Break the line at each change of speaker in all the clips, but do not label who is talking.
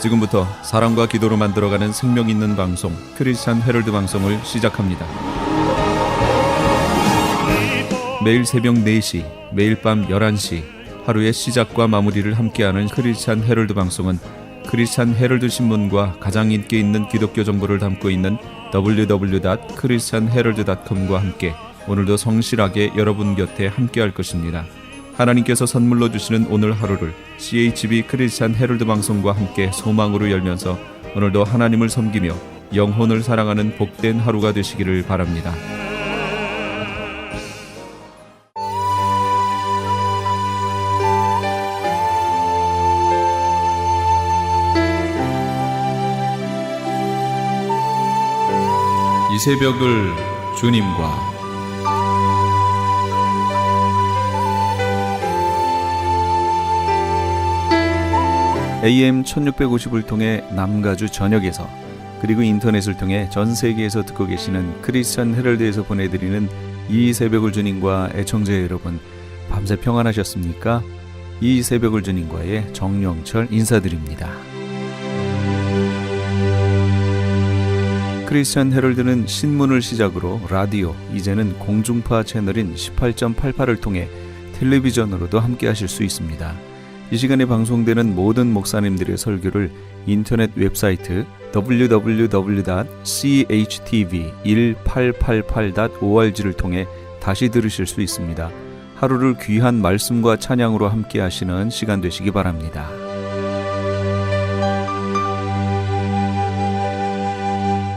지금부터 사랑과 기도로 만들어가는 생명 있는 방송 크리스찬 헤럴드 방송을 시작합니다. 매일 새벽 4시, 매일 밤 11시 하루의 시작과 마무리를 함께하는 크리스찬 헤럴드 방송은 크리스찬 헤럴드 신문과 가장 인기 있는 기독교 정보를 담고 있는 www.christianherald.com과 함께 오늘도 성실하게 여러분 곁에 함께할 것입니다. 하나님께서 선물로 주시는 오늘 하루를 CHB 크리스찬 헤럴드 방송과 함께 소망으로 열면서 오늘도 하나님을 섬기며 영혼을 사랑하는 복된 하루가 되시기를 바랍니다. 이 새벽을 주님과 AM 1650을 통해 남가주 전역에서 그리고 인터넷을 통해 전 세계에서 듣고 계시는 크리스찬 헤럴드에서 보내드리는 이 새벽을 주님과 애청자 여러분, 밤새 평안하셨습니까? 이 새벽을 주님과의 정영철 인사드립니다. 크리스찬 헤럴드는 신문을 시작으로 라디오, 이제는 공중파 채널인 18.88을 통해 텔레비전으로도 함께 하실 수 있습니다. 이 시간에 방송되는 모든 목사님들의 설교를 인터넷 웹사이트 www.chtv1888.org를 통해 다시 들으실 수 있습니다. 하루를 귀한 말씀과 찬양으로 함께 하시는 시간 되시기 바랍니다.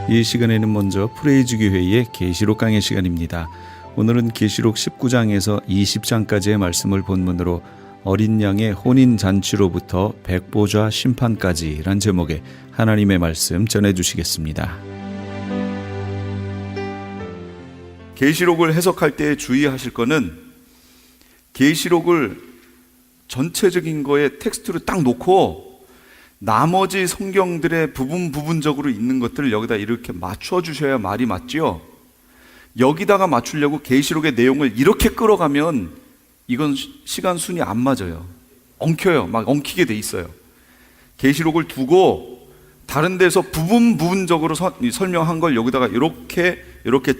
이 시간에는 먼저 프레이즈 교회의 계시록 강의 시간입니다. 오늘은 계시록 19장에서 20장까지의 말씀을 본문으로 어린 양의 혼인잔치로부터 백보좌 심판까지란 제목의 하나님의 말씀 전해주시겠습니다.
계시록을 해석할 때 주의하실 거는 계시록을 전체적인 거에 텍스트로 딱 놓고 나머지 성경들의 부분적으로 있는 것들을 여기다 이렇게 맞춰주셔야 말이 맞죠. 여기다가 맞추려고 계시록의 내용을 이렇게 끌어가면 이건 시간 순위 안 맞아요. 엉켜요. 막 엉키게 돼 있어요. 계시록을 두고 다른 데서 부분적으로 설명한 걸 여기다가 이렇게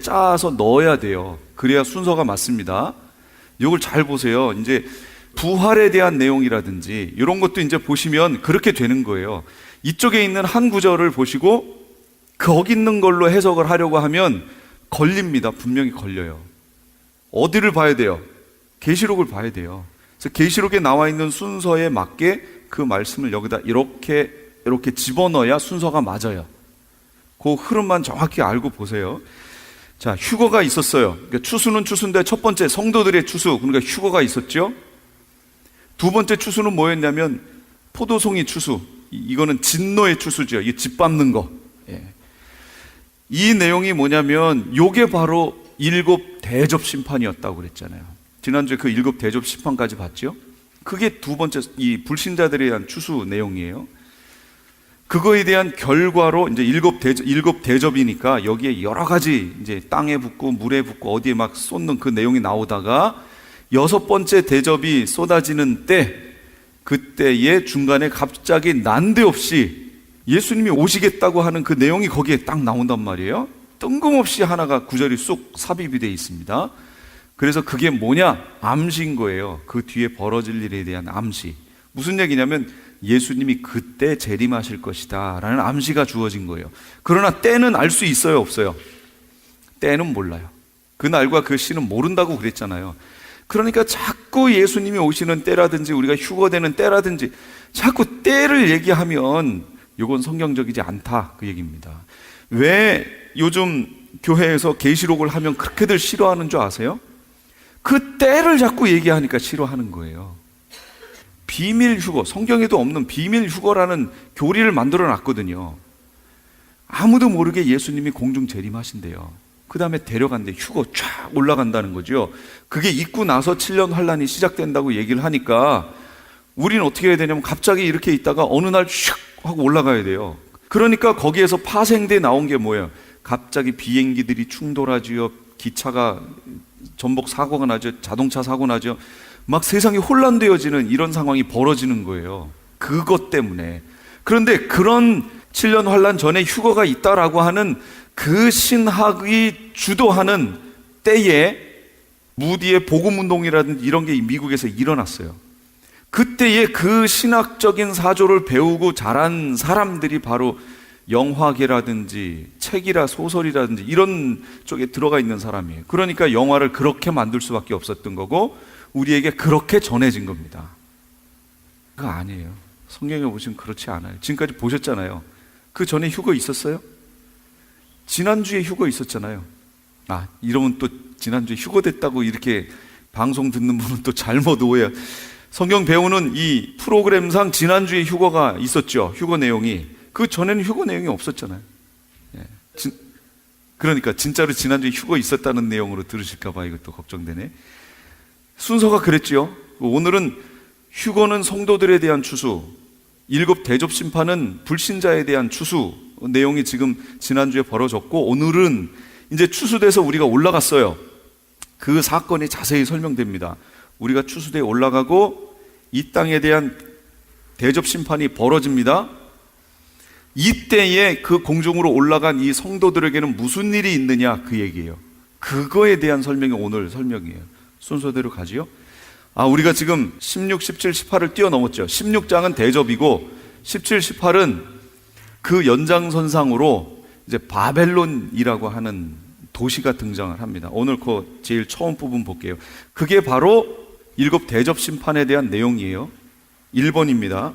짜서 넣어야 돼요. 그래야 순서가 맞습니다. 이걸 잘 보세요. 이제 부활에 대한 내용이라든지 이런 것도 이제 보시면 그렇게 되는 거예요. 이쪽에 있는 한 구절을 보시고 거기 있는 걸로 해석을 하려고 하면 걸립니다. 분명히 걸려요. 어디를 봐야 돼요? 계시록을 봐야 돼요. 그래서 계시록에 나와 있는 순서에 맞게 그 말씀을 여기다 이렇게 집어넣어야 순서가 맞아요. 그 흐름만 정확히 알고 보세요. 자, 휴거가 있었어요. 그러니까 추수는 추수인데 첫 번째 성도들의 추수, 그러니까 휴거가 있었죠. 두 번째 추수는 뭐였냐면 포도송이 추수. 이거는 진노의 추수죠. 이게 집 밟는 거. 예. 이 내용이 뭐냐면 요게 바로 7 대접 심판이었다고 그랬잖아요. 지난주에 그 7 대접 심판까지 봤죠. 그게 두 번째 이 불신자들에 대한 추수 내용이에요. 그거에 대한 결과로 이제 7 대접이니까 여기에 여러 가지 이제 땅에 붓고 물에 붓고 어디에 막 쏟는 그 내용이 나오다가 6번째 대접이 쏟아지는 때, 그때의 중간에 갑자기 난데없이 예수님이 오시겠다고 하는 그 내용이 거기에 딱 나온단 말이에요. 뜬금없이 하나가 구절이 쑥 삽입이 되어 있습니다. 그래서 그게 뭐냐? 암시인 거예요. 그 뒤에 벌어질 일에 대한 암시. 무슨 얘기냐면 예수님이 그때 재림하실 것이다 라는 암시가 주어진 거예요. 그러나 때는 알 수 있어요, 없어요? 때는 몰라요. 그 날과 그 시는 모른다고 그랬잖아요. 그러니까 자꾸 예수님이 오시는 때라든지 우리가 휴거되는 때라든지 자꾸 때를 얘기하면 이건 성경적이지 않다, 그 얘기입니다. 왜 요즘 교회에서 계시록을 하면 그렇게들 싫어하는 줄 아세요? 그 때를 자꾸 얘기하니까 싫어하는 거예요. 비밀 휴거, 성경에도 없는 비밀 휴거라는 교리를 만들어 놨거든요. 아무도 모르게 예수님이 공중 재림하신대요. 그 다음에 데려간대. 휴거 쫙 올라간다는 거죠. 그게 있고 나서 7년 환란이 시작된다고 얘기를 하니까 우리는 어떻게 해야 되냐면 갑자기 이렇게 있다가 어느 날 슉 하고 올라가야 돼요. 그러니까 거기에서 파생돼 나온 게 뭐예요? 갑자기 비행기들이 충돌하지요. 기차가 전복 사고가 나죠. 자동차 사고 나죠. 막 세상이 혼란되어지는 이런 상황이 벌어지는 거예요. 그것 때문에. 그런데 그런 7년 환란 전에 휴거가 있다라고 하는 그 신학이 주도하는 때에 무디의 복음운동이라든지 이런 게 미국에서 일어났어요. 그때에 그 신학적인 사조를 배우고 자란 사람들이 바로 영화계라든지 책이라 소설이라든지 이런 쪽에 들어가 있는 사람이에요. 그러니까 영화를 그렇게 만들 수밖에 없었던 거고 우리에게 그렇게 전해진 겁니다. 그거 아니에요. 성경에 보시면 그렇지 않아요. 지금까지 보셨잖아요. 그 전에 휴거 있었어요? 지난주에 휴거 있었잖아요. 이러면 또 지난주에 휴거 됐다고 이렇게 방송 듣는 분은 또 잘못 오해요. 성경 배우는 이 프로그램상 지난주에 휴거가 있었죠. 휴거 내용이. 그 전에는 휴거 내용이 없었잖아요. 그러니까 진짜로 지난주에 휴거 있었다는 내용으로 들으실까봐 이것도 걱정되네. 순서가 그랬죠. 오늘은 휴거는 성도들에 대한 추수, 7 대접 심판은 불신자에 대한 추수 내용이 지금 지난주에 벌어졌고, 오늘은 이제 추수돼서 우리가 올라갔어요. 그 사건이 자세히 설명됩니다. 우리가 추수대에 올라가고 이 땅에 대한 대접 심판이 벌어집니다. 이때에 그 공중으로 올라간 이 성도들에게는 무슨 일이 있느냐, 그 얘기예요. 그거에 대한 설명이 오늘 설명이에요. 순서대로 가지요. 우리가 지금 16, 17, 18을 뛰어넘었죠. 16장은 대접이고 17, 18은 그 연장선상으로 이제 바벨론이라고 하는 도시가 등장을 합니다. 오늘 그 제일 처음 부분 볼게요. 그게 바로 7 대접 심판에 대한 내용이에요. 1번입니다.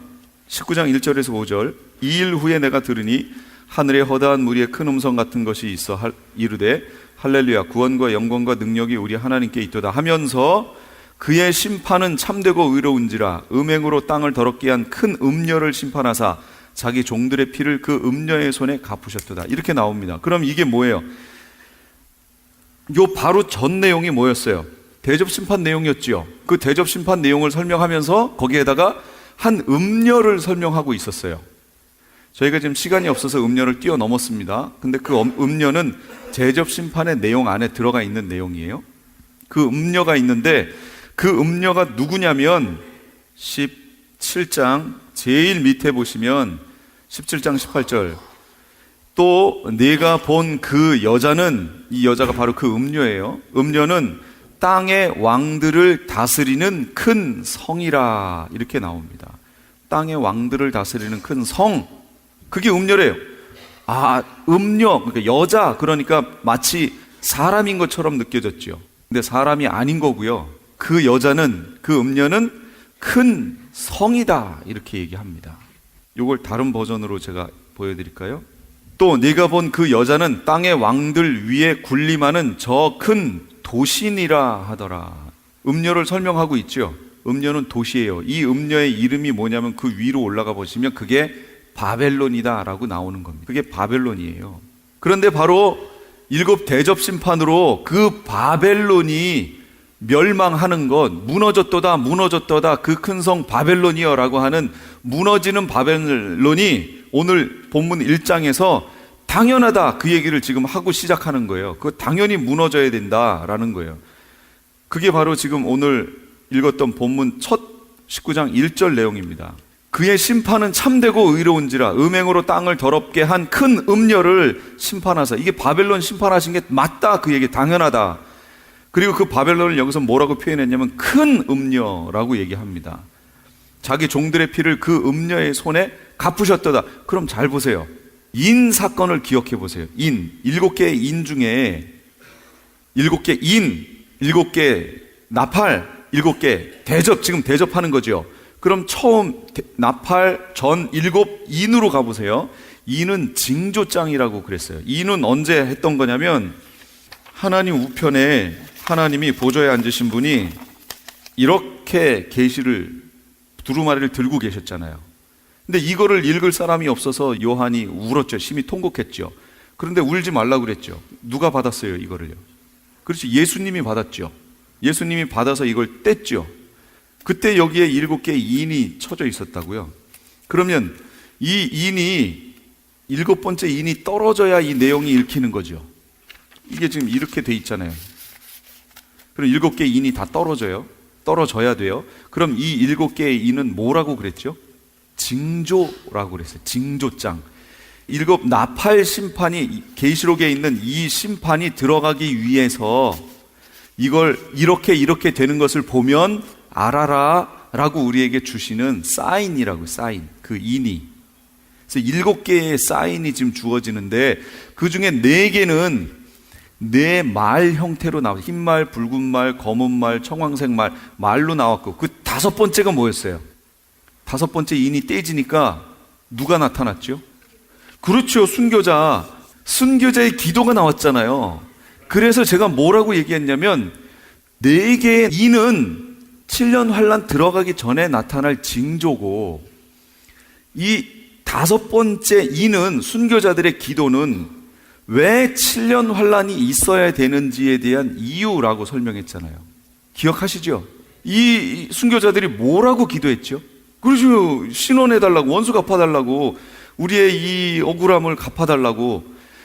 19장 1절에서 5절. 2일 후에 내가 들으니 하늘에 허다한 무리의 큰 음성 같은 것이 있어 이르되 할렐루야, 구원과 영광과 능력이 우리 하나님께 있도다 하면서 그의 심판은 참되고 의로운지라 음행으로 땅을 더럽게 한 큰 음녀를 심판하사 자기 종들의 피를 그 음녀의 손에 갚으셨도다. 이렇게 나옵니다. 그럼 이게 뭐예요? 요 바로 전 내용이 뭐였어요? 대접 심판 내용이었지요. 그 대접 심판 내용을 설명하면서 거기에다가 한 음녀를 설명하고 있었어요. 저희가 지금 시간이 없어서 음녀를 뛰어넘었습니다. 근데 그 음녀는 대접 심판의 내용 안에 들어가 있는 내용이에요. 그 음녀가 있는데 그 음녀가 누구냐면 17장 제일 밑에 보시면 17장 18절, 또 내가 본 그 여자는, 이 여자가 바로 그 음녀예요. 음녀는 땅의 왕들을 다스리는 큰 성이라, 이렇게 나옵니다. 땅의 왕들을 다스리는 큰 성, 그게 음녀래요. 음녀, 그러니까 여자, 그러니까 마치 사람인 것처럼 느껴졌죠. 근데 사람이 아닌 거고요. 그 여자는, 그 음녀는 큰 성이다, 이렇게 얘기합니다. 이걸 다른 버전으로 제가 보여드릴까요? 또 네가 본 그 여자는 땅의 왕들 위에 군림하는 저 큰 도신이라 하더라. 음녀를 설명하고 있죠. 음녀는 도시예요. 이 음녀의 이름이 뭐냐면 그 위로 올라가 보시면 그게 바벨론이다 라고 나오는 겁니다. 그게 바벨론이에요. 그런데 바로 7 대접 심판으로 그 바벨론이 멸망하는 것, 무너졌도다 무너졌도다 그 큰 성 바벨론이여 라고 하는 무너지는 바벨론이 오늘 본문 1장에서 당연하다, 그 얘기를 지금 하고 시작하는 거예요. 그거 당연히 무너져야 된다라는 거예요. 그게 바로 지금 오늘 읽었던 본문 첫 19장 1절 내용입니다. 그의 심판은 참되고 의로운지라 음행으로 땅을 더럽게 한 큰 음녀를 심판하사. 이게 바벨론 심판하신 게 맞다, 그 얘기, 당연하다. 그리고 그 바벨론을 여기서 뭐라고 표현했냐면 큰 음녀라고 얘기합니다. 자기 종들의 피를 그 음녀의 손에 갚으셨도다. 그럼 잘 보세요. 인 사건을 기억해 보세요. 7개의 인 중에 7개 인, 7개 나팔, 7개 대접, 지금 대접하는 거죠. 그럼 처음 나팔 전 7 인으로 가보세요. 인은 징조장이라고 그랬어요. 인은 언제 했던 거냐면 하나님 우편에 하나님이 보좌에 앉으신 분이 이렇게 계시를, 두루마리를 들고 계셨잖아요. 근데 이거를 읽을 사람이 없어서 요한이 울었죠. 심히 통곡했죠. 그런데 울지 말라고 그랬죠. 누가 받았어요, 이거를요? 그렇지, 예수님이 받았죠. 예수님이 받아서 이걸 뗐죠. 그때 여기에 7개의 인이 쳐져 있었다고요. 그러면 이 인이 7번째 인이 떨어져야 이 내용이 읽히는 거죠. 이게 지금 이렇게 돼 있잖아요. 그럼 7개의 인이 다 떨어져야 돼요. 그럼 이 7개의 인은 뭐라고 그랬죠? 징조라고 그랬어요. 징조장. 7 나팔 심판이, 계시록에 있는 이 심판이 들어가기 위해서 이걸 이렇게 되는 것을 보면 알아라 라고 우리에게 주시는 사인이라고, 사인, 그 인이. 그래서 7개의 사인이 지금 주어지는데 그 중에 4개는 네 말 형태로 나와요. 흰 말, 붉은 말, 검은 말, 청황색 말, 말로 나왔고, 그 5번째가 뭐였어요? 5번째 인이 떼지니까 누가 나타났죠? 그렇죠. 순교자의 기도가 나왔잖아요. 그래서 제가 뭐라고 얘기했냐면 4개의 인은 7년 환란 들어가기 전에 나타날 징조고, 이 5번째 인은, 순교자들의 기도는 왜 7년 환란이 있어야 되는지에 대한 이유라고 설명했잖아요. 기억하시죠? 이 순교자들이 뭐라고 기도했죠? 그렇죠. 신원해달라고, 원수 갚아달라고, 우리의 이 억울함을 갚아달라고.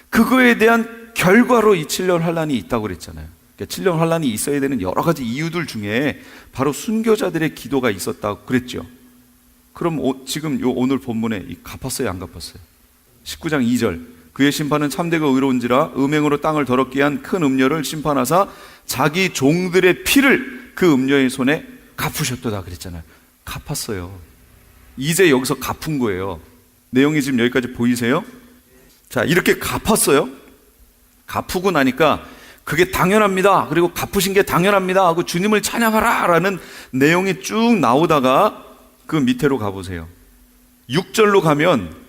그거에 대한 결과로 이 7년 환란이 있다고 그랬잖아요. 그러니까 7년 환란이 있어야 되는 여러 가지 이유들 중에 바로 순교자들의 기도가 있었다고 그랬죠. 그럼 지금 오늘 본문에 갚았어요, 안 갚았어요? 19장 2절. 그의 심판은 참되고 의로운지라 음행으로 땅을 더럽게 한 큰 음녀를 심판하사 자기 종들의 피를 그 음녀의 손에 갚으셨도다 그랬잖아요. 갚았어요. 이제 여기서 갚은 거예요. 내용이 지금 여기까지 보이세요? 자, 이렇게 갚았어요. 갚고 나니까 그게 당연합니다. 그리고 갚으신 게 당연합니다 하고 주님을 찬양하라 라는 내용이 쭉 나오다가 그 밑으로 가보세요. 6절로 가면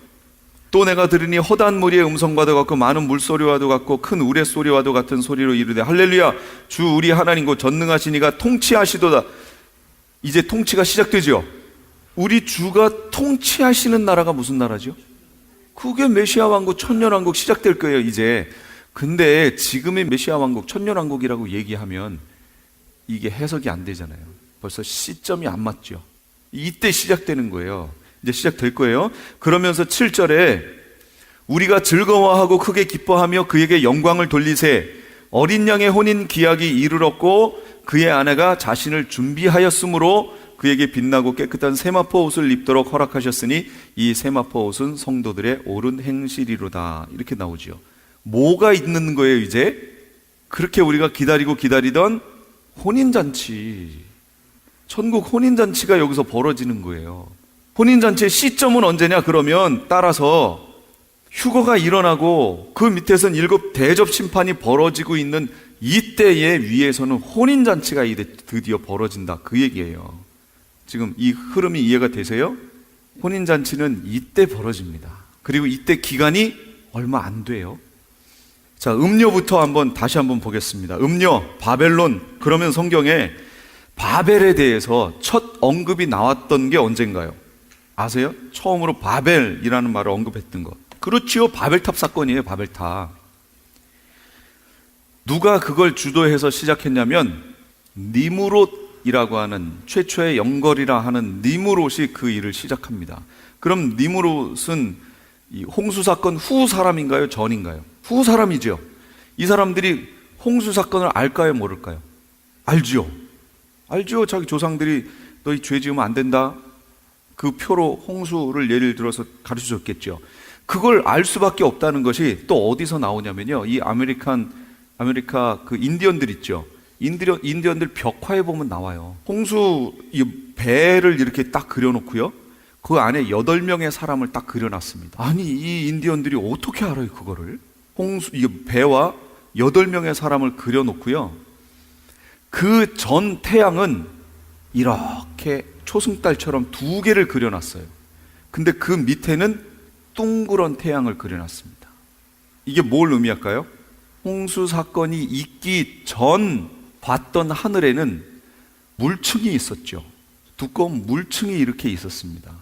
또 내가 들으니 허다한 무리의 음성과도 같고 많은 물소리와도 같고 큰 우레소리와도 같은 소리로 이르되 할렐루야 주 우리 하나님 곧 전능하신 이가 통치하시도다. 이제 통치가 시작되죠. 우리 주가 통치하시는 나라가 무슨 나라죠? 그게 메시아 왕국, 천년 왕국 시작될 거예요 이제. 근데 지금의 메시아 왕국, 천년 왕국이라고 얘기하면 이게 해석이 안 되잖아요. 벌써 시점이 안 맞죠. 이때 시작되는 거예요. 이제 시작될 거예요. 그러면서 7절에 우리가 즐거워하고 크게 기뻐하며 그에게 영광을 돌리세. 어린 양의 혼인 기약이 이르렀고 그의 아내가 자신을 준비하였으므로 그에게 빛나고 깨끗한 세마포 옷을 입도록 허락하셨으니 이 세마포 옷은 성도들의 옳은 행실이로다. 이렇게 나오죠. 뭐가 있는 거예요 이제? 그렇게 우리가 기다리던 혼인잔치, 천국 혼인잔치가 여기서 벌어지는 거예요. 혼인잔치의 시점은 언제냐? 그러면 따라서 휴거가 일어나고 그 밑에서는 7 대접 심판이 벌어지고 있는 이때의 위에서는 혼인잔치가 이제 드디어 벌어진다, 그 얘기예요. 지금 이 흐름이 이해가 되세요? 혼인잔치는 이때 벌어집니다. 그리고 이때 기간이 얼마 안 돼요. 자, 음녀부터 다시 한번 보겠습니다. 음녀, 바벨론. 그러면 성경에 바벨에 대해서 첫 언급이 나왔던 게 언젠가요? 아세요? 처음으로 바벨이라는 말을 언급했던 것. 그렇지요. 바벨탑 사건이에요. 바벨탑. 누가 그걸 주도해서 시작했냐면 니무롯이라고 하는, 최초의 영걸이라 하는 니무롯이 그 일을 시작합니다. 그럼 니무롯은 이 홍수 사건 후 사람인가요? 전인가요? 후 사람이죠. 이 사람들이 홍수 사건을 알까요? 모를까요? 알죠. 자기 조상들이 너희 죄 지으면 안 된다, 그 표로 홍수를 예를 들어서 가르쳐 줬겠죠. 그걸 알 수밖에 없다는 것이 또 어디서 나오냐면요, 이 아메리카 그 인디언들 있죠. 인디언들 벽화에 보면 나와요. 홍수 이 배를 이렇게 딱 그려놓고요, 그 안에 8명의 사람을 딱 그려놨습니다. 아니, 이 인디언들이 어떻게 알아요 그거를? 홍수 이 배와 8명의 사람을 그려놓고요, 그 전 태양은 이렇게 초승달처럼 2개를 그려놨어요. 근데 그 밑에는 둥그런 태양을 그려놨습니다. 이게 뭘 의미할까요? 홍수 사건이 있기 전 봤던 하늘에는 물층이 있었죠. 두꺼운 물층이 이렇게 있었습니다.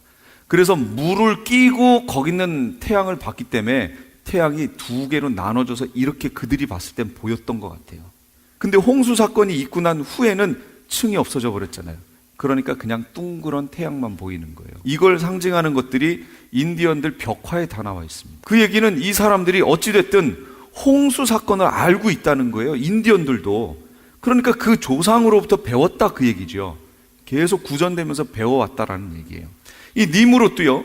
그래서 물을 끼고 거기 있는 태양을 봤기 때문에 태양이 2개로 나눠져서 이렇게 그들이 봤을 땐 보였던 것 같아요. 근데 홍수 사건이 있고 난 후에는 층이 없어져 버렸잖아요. 그러니까 그냥 둥그런 태양만 보이는 거예요. 이걸 상징하는 것들이 인디언들 벽화에 다 나와 있습니다. 그 얘기는 이 사람들이 어찌됐든 홍수 사건을 알고 있다는 거예요. 인디언들도. 그러니까 그 조상으로부터 배웠다, 그 얘기죠. 계속 구전되면서 배워왔다라는 얘기예요. 이 니무롯도요,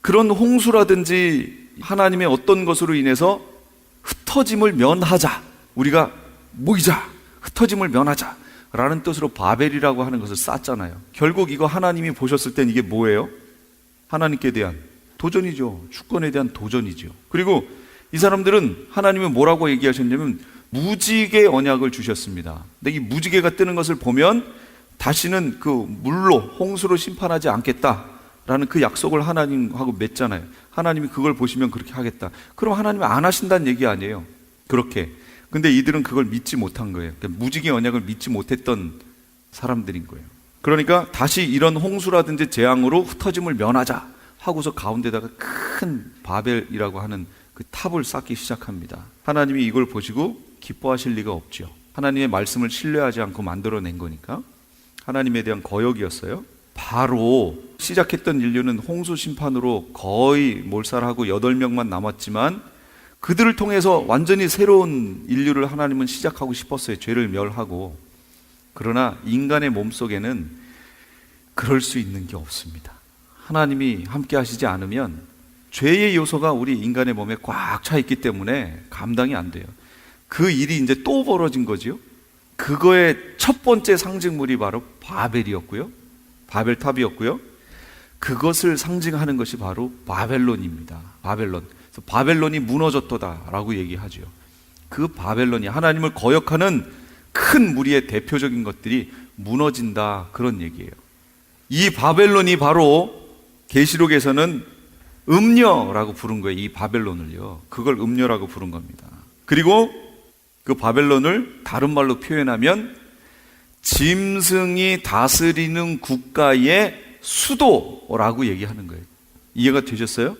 그런 홍수라든지 하나님의 어떤 것으로 인해서 흩어짐을 면하자, 우리가 모이자, 흩어짐을 면하자 라는 뜻으로 바벨이라고 하는 것을 쌓잖아요. 결국 이거 하나님이 보셨을 땐 이게 뭐예요? 하나님께 대한 도전이죠. 주권에 대한 도전이죠. 그리고 이 사람들은 하나님은 뭐라고 얘기하셨냐면 무지개 언약을 주셨습니다. 근데 이 무지개가 뜨는 것을 보면 다시는 그 물로, 홍수로 심판하지 않겠다라는 그 약속을 하나님하고 맺잖아요. 하나님이 그걸 보시면 그렇게 하겠다. 그럼 하나님이 안 하신다는 얘기 아니에요. 그렇게. 근데 이들은 그걸 믿지 못한 거예요. 그러니까 무지개 언약을 믿지 못했던 사람들인 거예요. 그러니까 다시 이런 홍수라든지 재앙으로 흩어짐을 면하자 하고서 가운데다가 큰 바벨이라고 하는 그 탑을 쌓기 시작합니다. 하나님이 이걸 보시고 기뻐하실 리가 없죠. 하나님의 말씀을 신뢰하지 않고 만들어낸 거니까. 하나님에 대한 거역이었어요. 바로 시작했던 인류는 홍수 심판으로 거의 몰살하고 8명만 남았지만 그들을 통해서 완전히 새로운 인류를 하나님은 시작하고 싶었어요. 죄를 멸하고. 그러나 인간의 몸속에는 그럴 수 있는 게 없습니다. 하나님이 함께 하시지 않으면 죄의 요소가 우리 인간의 몸에 꽉 차 있기 때문에 감당이 안 돼요. 그 일이 이제 또 벌어진 거지요. 그거의 첫 번째 상징물이 바로 바벨이었고요. 바벨탑이었고요. 그것을 상징하는 것이 바로 바벨론입니다. 바벨론. 그래서 바벨론이 무너졌도다라고 얘기하죠. 그 바벨론이 하나님을 거역하는 큰 무리의 대표적인 것들이 무너진다, 그런 얘기예요. 이 바벨론이 바로 계시록에서는 음녀라고 부른 거예요. 이 바벨론을요. 그걸 음녀라고 부른 겁니다. 그리고 그 바벨론을 다른 말로 표현하면 짐승이 다스리는 국가의 수도라고 얘기하는 거예요. 이해가 되셨어요?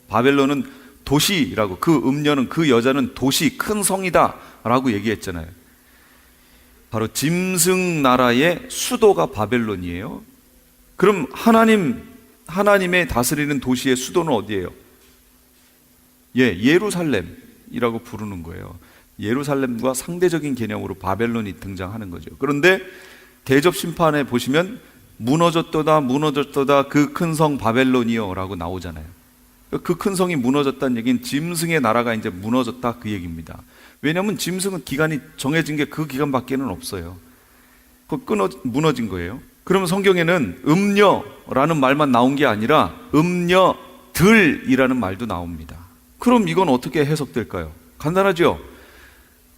바벨론은 도시라고, 그 음녀는, 그 여자는 도시, 큰 성이다 라고 얘기했잖아요. 바로 짐승 나라의 수도가 바벨론이에요. 그럼 하나님의 다스리는 도시의 수도는 어디예요? 예루살렘이라고 부르는 거예요. 예루살렘과 상대적인 개념으로 바벨론이 등장하는 거죠. 그런데 대접 심판에 보시면 무너졌도다 무너졌도다 그 큰 성 바벨론이요 라고 나오잖아요. 그 큰 성이 무너졌다는 얘기는 짐승의 나라가 이제 무너졌다, 그 얘기입니다. 왜냐하면 짐승은 기간이 정해진 게 그 기간밖에는 없어요. 무너진 거예요. 그러면 성경에는 음녀라는 말만 나온 게 아니라 음녀들이라는 말도 나옵니다. 그럼 이건 어떻게 해석될까요? 간단하죠?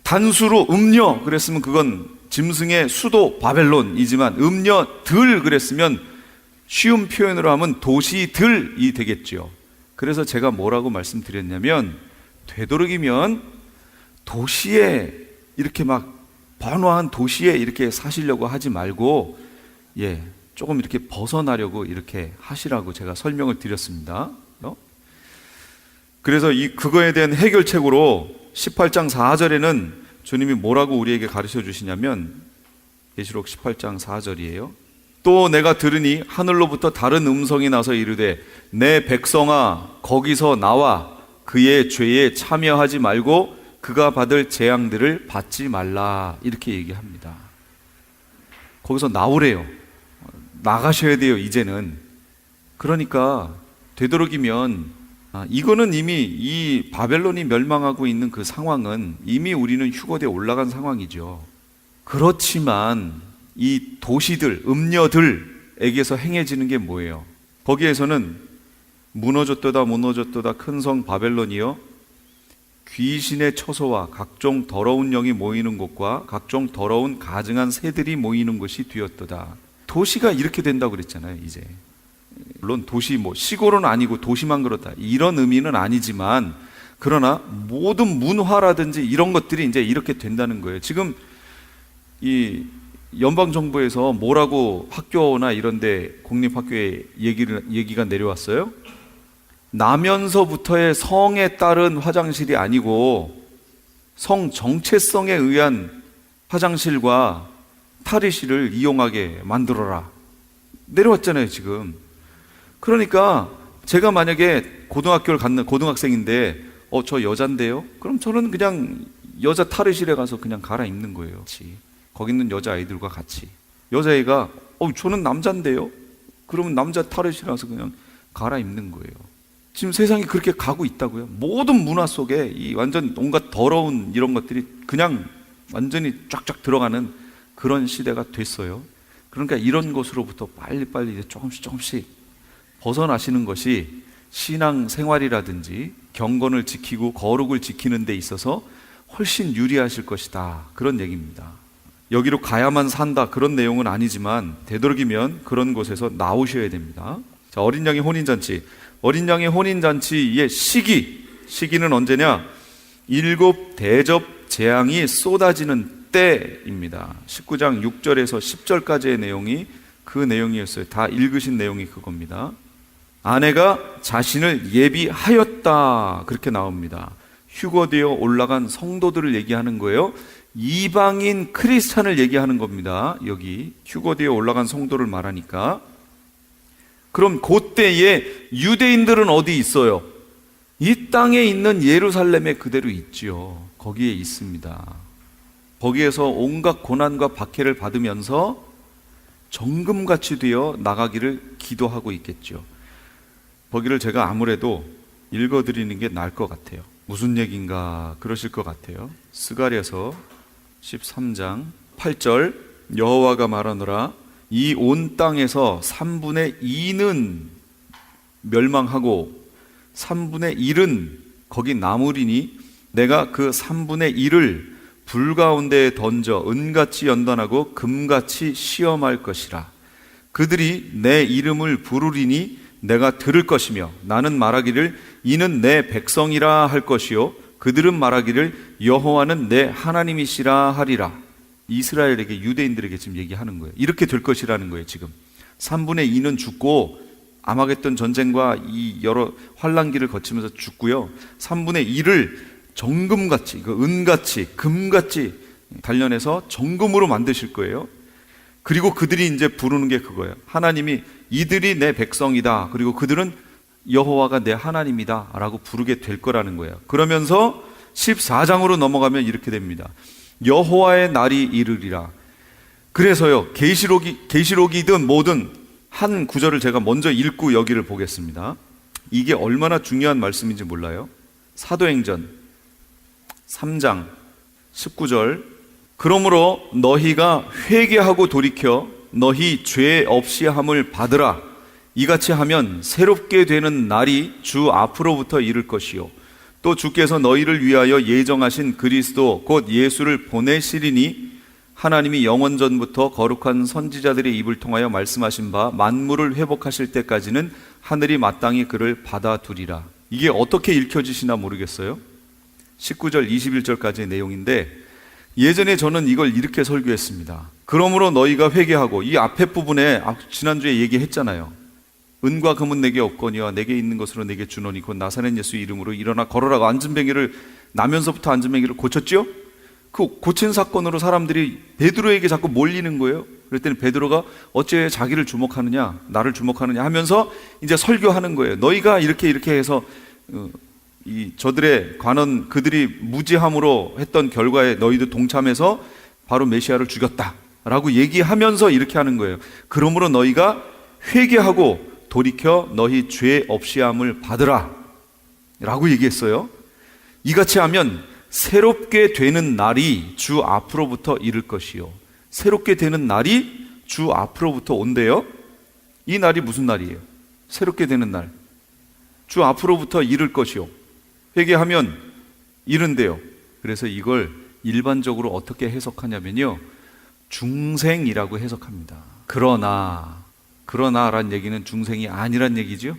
단수로 음녀 그랬으면 그건 짐승의 수도 바벨론이지만 음녀들 그랬으면 쉬운 표현으로 하면 도시들이 되겠죠. 그래서 제가 뭐라고 말씀드렸냐면, 되도록이면 도시에 이렇게 막 번화한 도시에 이렇게 사시려고 하지 말고 조금 이렇게 벗어나려고 이렇게 하시라고 제가 설명을 드렸습니다. 그래서 그거에 대한 해결책으로 18장 4절에는 주님이 뭐라고 우리에게 가르쳐 주시냐면, 계시록 18장 4절이에요. 또 내가 들으니 하늘로부터 다른 음성이 나서 이르되 내 백성아 거기서 나와 그의 죄에 참여하지 말고 그가 받을 재앙들을 받지 말라, 이렇게 얘기합니다. 거기서 나오래요. 나가셔야 돼요, 이제는. 그러니까 되도록이면 이거는 이미 이 바벨론이 멸망하고 있는 그 상황은 이미 우리는 휴거대에 올라간 상황이죠. 그렇지만 이 도시들, 음녀들에게서 행해지는 게 뭐예요? 거기에서는 무너졌도다 무너졌도다 큰 성 바벨론이요, 귀신의 처소와 각종 더러운 영이 모이는 곳과 각종 더러운 가증한 새들이 모이는 곳이 되었도다. 도시가 이렇게 된다고 그랬잖아요. 이제 물론 도시 시골은 아니고 도시만 그렇다 이런 의미는 아니지만, 그러나 모든 문화라든지 이런 것들이 이제 이렇게 된다는 거예요. 지금 이 연방정부에서 뭐라고 학교나 이런데 공립학교에 얘기가 내려왔어요? 나면서부터의 성에 따른 화장실이 아니고 성 정체성에 의한 화장실과 탈의실을 이용하게 만들어라, 내려왔잖아요 지금. 그러니까 제가 만약에 고등학교를 갔는 고등학생인데 저 여잔데요? 그럼 저는 그냥 여자 탈의실에 가서 그냥 갈아입는 거예요. 거기 있는 여자아이들과 같이. 여자애가 저는 남잔데요? 그러면 남자 탈의실에 가서 그냥 갈아입는 거예요. 지금 세상이 그렇게 가고 있다고요. 모든 문화 속에 이 완전 온갖 더러운 이런 것들이 그냥 완전히 쫙쫙 들어가는 그런 시대가 됐어요. 그러니까 이런 것으로부터 빨리빨리 이제 조금씩 벗어나시는 것이 신앙 생활이라든지 경건을 지키고 거룩을 지키는 데 있어서 훨씬 유리하실 것이다, 그런 얘기입니다. 여기로 가야만 산다 그런 내용은 아니지만 되도록이면 그런 곳에서 나오셔야 됩니다. 자, 어린 양의 혼인잔치. 어린 양의 혼인잔치의 시기는 언제냐? 7 대접 재앙이 쏟아지는 때입니다. 19장 6절에서 10절까지의 내용이 그 내용이었어요. 다 읽으신 내용이 그겁니다. 아내가 자신을 예비하였다, 그렇게 나옵니다. 휴거되어 올라간 성도들을 얘기하는 거예요. 이방인 크리스찬을 얘기하는 겁니다. 여기 휴거되어 올라간 성도를 말하니까. 그럼 그때에 유대인들은 어디 있어요? 이 땅에 있는 예루살렘에 그대로 있지요. 거기에 있습니다. 거기에서 온갖 고난과 박해를 받으면서 정금같이 되어 나가기를 기도하고 있겠죠. 거기를 제가 아무래도 읽어드리는 게 나을 것 같아요. 무슨 얘기인가 그러실 것 같아요. 스가랴서 13장 8절, 여호와가 말하노라 이 온 땅에서 3분의 2는 멸망하고 3분의 1은 거기 남으리니 내가 그 3분의 1을 불 가운데에 던져 은같이 연단하고 금같이 시험할 것이라. 그들이 내 이름을 부르리니 내가 들을 것이며 나는 말하기를 이는 내 백성이라 할 것이요 그들은 말하기를 여호와는 내 하나님이시라 하리라. 이스라엘에게, 유대인들에게 지금 얘기하는 거예요. 이렇게 될 것이라는 거예요. 지금 3분의 2는 죽고 아마겟돈 전쟁과 이 여러 환란기를 거치면서 죽고요, 3분의 1을 정금같이, 은같이, 금같이 단련해서 정금으로 만드실 거예요. 그리고 그들이 이제 부르는 게 그거예요. 하나님이 이들이 내 백성이다, 그리고 그들은 여호와가 내 하나님이다 라고 부르게 될 거라는 거예요. 그러면서 14장으로 넘어가면 이렇게 됩니다. 여호와의 날이 이르리라. 그래서요, 계시록이든 뭐든 한 구절을 제가 먼저 읽고 여기를 보겠습니다. 이게 얼마나 중요한 말씀인지 몰라요. 사도행전 3장 19절, 그러므로 너희가 회개하고 돌이켜 너희 죄 없이 함을 받으라. 이같이 하면 새롭게 되는 날이 주 앞으로부터 이를 것이요 또 주께서 너희를 위하여 예정하신 그리스도 곧 예수를 보내시리니 하나님이 영원 전부터 거룩한 선지자들의 입을 통하여 말씀하신 바 만물을 회복하실 때까지는 하늘이 마땅히 그를 받아두리라. 이게 어떻게 읽혀지시나 모르겠어요. 19절 21절까지의 내용인데, 예전에 저는 이걸 이렇게 설교했습니다. 그러므로 너희가 회개하고, 이 앞에 부분에 지난주에 얘기했잖아요. 은과 금은 내게 없거니와 내게 있는 것으로 내게 주노니 곧 나사렛 예수 이름으로 일어나 걸어라고 앉은뱅이를, 나면서부터 앉은뱅이를 고쳤죠. 그 고친 사건으로 사람들이 베드로에게 자꾸 몰리는 거예요. 그랬더니 베드로가 어째 자기를 주목하느냐, 나를 주목하느냐 하면서 이제 설교하는 거예요. 너희가 이렇게 해서 이 저들의 관원, 그들이 무지함으로 했던 결과에 너희도 동참해서 바로 메시아를 죽였다라고 얘기하면서 이렇게 하는 거예요. 그러므로 너희가 회개하고 돌이켜 너희 죄 없이 함을 받으라 라고 얘기했어요. 이같이 하면 새롭게 되는 날이 주 앞으로부터 이를 것이요. 새롭게 되는 날이 주 앞으로부터 온대요. 이 날이 무슨 날이에요? 새롭게 되는 날, 주 앞으로부터 이를 것이요. 회개하면 이른대요. 그래서 이걸 일반적으로 어떻게 해석하냐면요, 중생이라고 해석합니다. 그러나란 얘기는 중생이 아니란 얘기죠.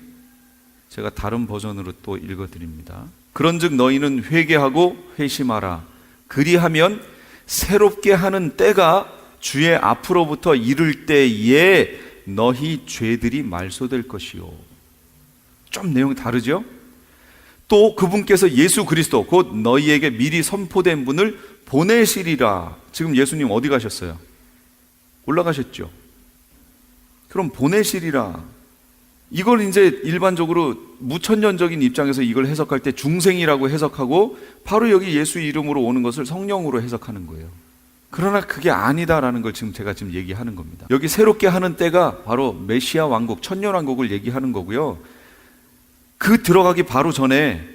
제가 다른 버전으로 또 읽어드립니다. 그런즉 너희는 회개하고 회심하라. 그리하면 새롭게 하는 때가 주의 앞으로부터 이를 때에 너희 죄들이 말소될 것이요. 좀 내용이 다르죠? 또 그분께서 예수 그리스도 곧 너희에게 미리 선포된 분을 보내시리라. 지금 예수님 어디 가셨어요? 올라가셨죠. 그럼 보내시리라. 이걸 이제 일반적으로 무천년적인 입장에서 이걸 해석할 때 중생이라고 해석하고, 바로 여기 예수 이름으로 오는 것을 성령으로 해석하는 거예요. 그러나 그게 아니다라는 걸 제가 지금 얘기하는 겁니다. 여기 새롭게 하는 때가 바로 메시아 왕국, 천년왕국을 얘기하는 거고요. 그 들어가기 바로 전에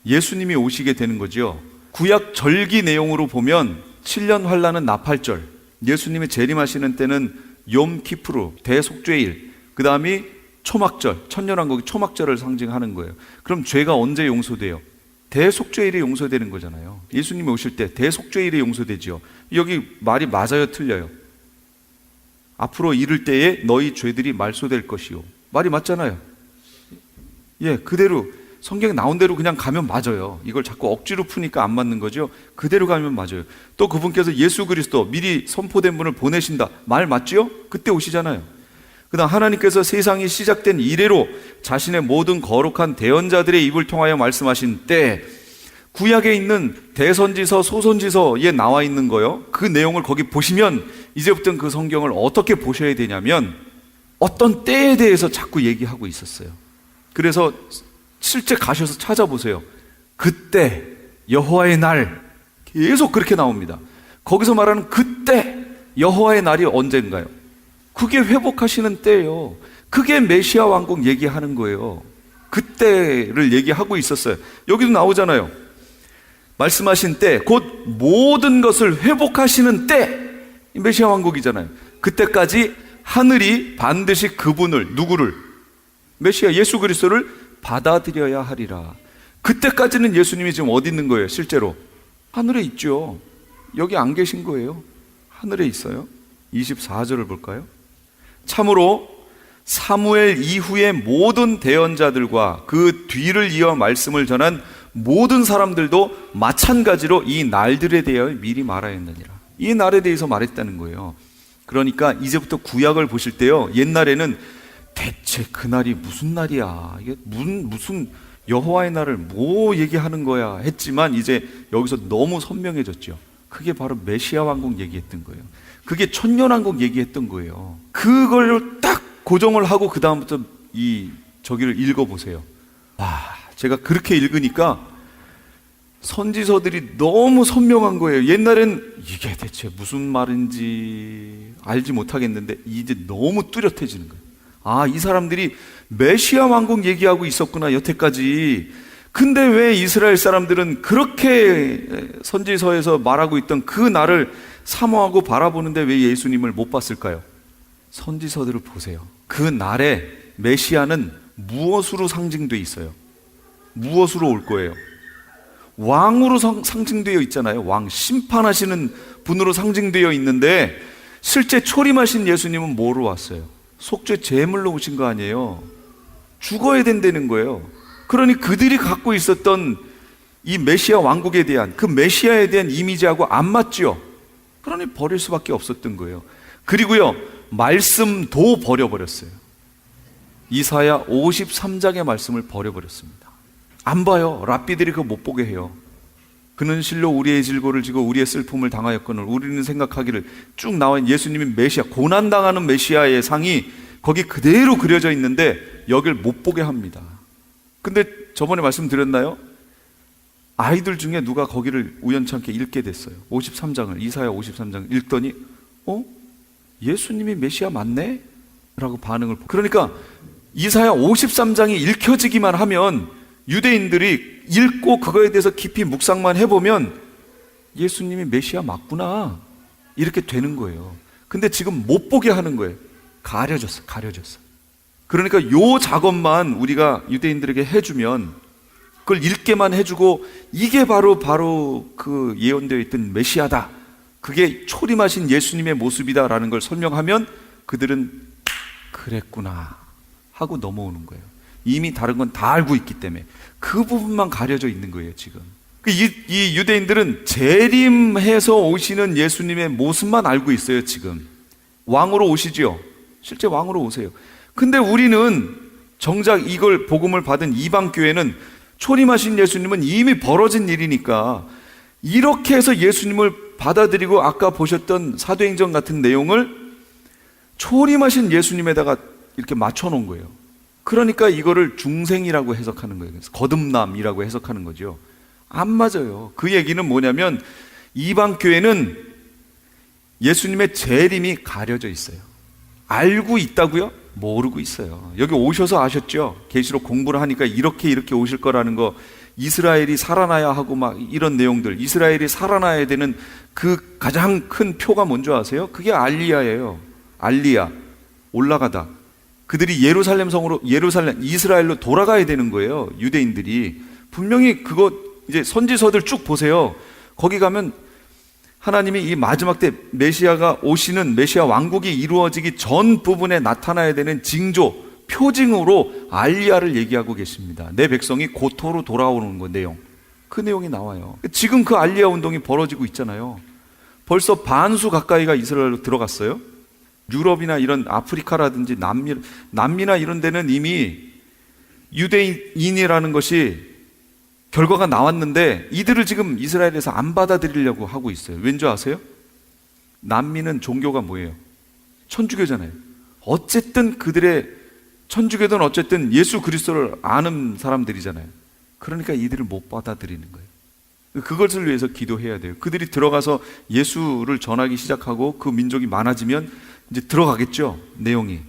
예수님이 오시게 되는 거죠. 구약 절기 내용으로 보면 7년 환란은 나팔절, 예수님이 재림하시는 때는 욤 키푸르, 대속죄일, 그 다음이 초막절, 천년왕국의 초막절을 상징하는 거예요. 그럼 죄가 언제 용서돼요? 대속죄일이 용서되는 거잖아요. 예수님이 오실 때 대속죄일이 용서되지요. 여기 말이 맞아요, 틀려요? 앞으로 이를 때에 너희 죄들이 말소될 것이요. 말이 맞잖아요. 예, 그대로 성경에 나온 대로 그냥 가면 맞아요. 이걸 자꾸 억지로 푸니까 안 맞는 거죠. 그대로 가면 맞아요. 또 그분께서 예수 그리스도 미리 선포된 분을 보내신다. 말 맞죠? 그때 오시잖아요. 그 다음 하나님께서 세상이 시작된 이래로 자신의 모든 거룩한 대언자들의 입을 통하여 말씀하신 때, 구약에 있는 대선지서, 소선지서에 나와 있는 거요. 그 내용을 거기 보시면 이제부터는 그 성경을 어떻게 보셔야 되냐면 어떤 때에 대해서 자꾸 얘기하고 있었어요. 그래서 실제 가셔서 찾아보세요. 그때, 여호와의 날, 계속 그렇게 나옵니다. 거기서 말하는 그때, 여호와의 날이 언젠가요? 그게 회복하시는 때예요. 그게 메시아 왕국 얘기하는 거예요. 그때를 얘기하고 있었어요. 여기도 나오잖아요. 말씀하신 때, 곧 모든 것을 회복하시는 때, 메시아 왕국이잖아요. 그때까지 하늘이 반드시 그분을, 누구를? 메시아 예수 그리스도를 받아들여야 하리라. 그때까지는 예수님이 지금 어디 있는 거예요? 실제로 하늘에 있죠. 여기 안 계신 거예요. 하늘에 있어요. 24절을 볼까요? 참으로 사무엘 이후의 모든 대언자들과 그 뒤를 이어 말씀을 전한 모든 사람들도 마찬가지로 이 날들에 대하여 미리 말하였느니라. 이 날에 대해서 말했다는 거예요. 그러니까 이제부터 구약을 보실 때요, 옛날에는 대체 그 날이 무슨 날이야, 이게 무슨 여호와의 날을 뭐 얘기하는 거야 했지만, 이제 여기서 너무 선명해졌죠. 그게 바로 메시아 왕국 얘기했던 거예요. 그게 천년왕국 얘기했던 거예요. 그걸 딱 고정을 하고 그 다음부터 저기를 읽어보세요. 와, 제가 그렇게 읽으니까 선지서들이 너무 선명한 거예요. 옛날엔 이게 대체 무슨 말인지 알지 못하겠는데 이제 너무 뚜렷해지는 거예요. 아, 이 사람들이 메시아 왕국 얘기하고 있었구나, 여태까지. 근데 왜 이스라엘 사람들은 그렇게 선지서에서 말하고 있던 그 날을 사모하고 바라보는데 왜 예수님을 못 봤을까요? 선지서들을 보세요. 그 날에 메시아는 무엇으로 상징되어 있어요? 무엇으로 올 거예요? 왕으로 상징되어 있잖아요. 왕, 심판하시는 분으로 상징되어 있는데, 실제 초림하신 예수님은 뭐로 왔어요? 속죄 제물로 오신 거 아니에요? 죽어야 된다는 거예요. 그러니 그들이 갖고 있었던 이 메시아 왕국에 대한, 그 메시아에 대한 이미지하고 안 맞죠? 그러니 버릴 수밖에 없었던 거예요. 그리고요, 말씀도 버려버렸어요. 이사야 53장의 말씀을 버려버렸습니다. 안 봐요. 랍비들이 그거 못 보게 해요. 그는 실로 우리의 질고를 지고 우리의 슬픔을 당하였거늘 우리는 생각하기를, 쭉 나와 있는 예수님이 메시아, 고난당하는 메시아의 상이 거기 그대로 그려져 있는데 여길 못 보게 합니다. 근데 저번에 말씀드렸나요? 아이들 중에 누가 거기를 우연찮게 읽게 됐어요. 53장을, 이사야 53장을 읽더니 예수님이 메시아 맞네? 라고 반응을. 그러니까 이사야 53장이 읽혀지기만 하면 유대인들이 읽고 그거에 대해서 깊이 묵상만 해보면 예수님이 메시아 맞구나, 이렇게 되는 거예요. 근데 지금 못 보게 하는 거예요. 가려졌어. 그러니까 요 작업만 우리가 유대인들에게 해주면, 그걸 읽게만 해주고 이게 바로 그 예언되어 있던 메시아다, 그게 초림하신 예수님의 모습이다라는 걸 설명하면 그들은 그랬구나 하고 넘어오는 거예요. 이미 다른 건 다 알고 있기 때문에 그 부분만 가려져 있는 거예요. 지금 이 유대인들은 재림해서 오시는 예수님의 모습만 알고 있어요. 지금 왕으로 오시죠. 실제 왕으로 오세요. 근데 우리는 정작 이걸 복음을 받은 이방 교회는 초림하신 예수님은 이미 벌어진 일이니까 이렇게 해서 예수님을 받아들이고, 아까 보셨던 사도행전 같은 내용을 초림하신 예수님에다가 이렇게 맞춰 놓은 거예요. 그러니까 이거를 중생이라고 해석하는 거예요. 그래서 거듭남이라고 해석하는 거죠. 안 맞아요. 그 얘기는 뭐냐면 이방 교회는 예수님의 재림이 가려져 있어요. 알고 있다고요? 모르고 있어요. 여기 오셔서 아셨죠? 계시록 공부를 하니까 이렇게 오실 거라는 거, 이스라엘이 살아나야 하고 막 이런 내용들, 이스라엘이 살아나야 되는 그 가장 큰 표가 뭔지 아세요? 그게 알리야예요. 알리야, 올라가다. 그들이 예루살렘 성으로, 이스라엘로 돌아가야 되는 거예요. 유대인들이. 분명히 그거 이제 선지서들 쭉 보세요. 거기 가면 하나님이 이 마지막 때 메시아가 오시는, 메시아 왕국이 이루어지기 전 부분에 나타나야 되는 징조, 표징으로 알리야를 얘기하고 계십니다. 내 백성이 고토로 돌아오는 거 내용. 그 내용이 나와요. 지금 그 알리야 운동이 벌어지고 있잖아요. 벌써 반수 가까이가 이스라엘로 들어갔어요. 유럽이나 이런 아프리카라든지 남미나 이런 데는 이미 유대인이라는 것이 결과가 나왔는데 이들을 지금 이스라엘에서 안 받아들이려고 하고 있어요. 왠지 아세요? 남미는 종교가 뭐예요? 천주교잖아요. 어쨌든 그들의 천주교든 어쨌든 예수 그리스도를 아는 사람들이잖아요. 그러니까 이들을 못 받아들이는 거예요. 그것을 위해서 기도해야 돼요. 그들이 들어가서 예수를 전하기 시작하고 그 민족이 많아지면 이제 들어가겠죠. 내용이.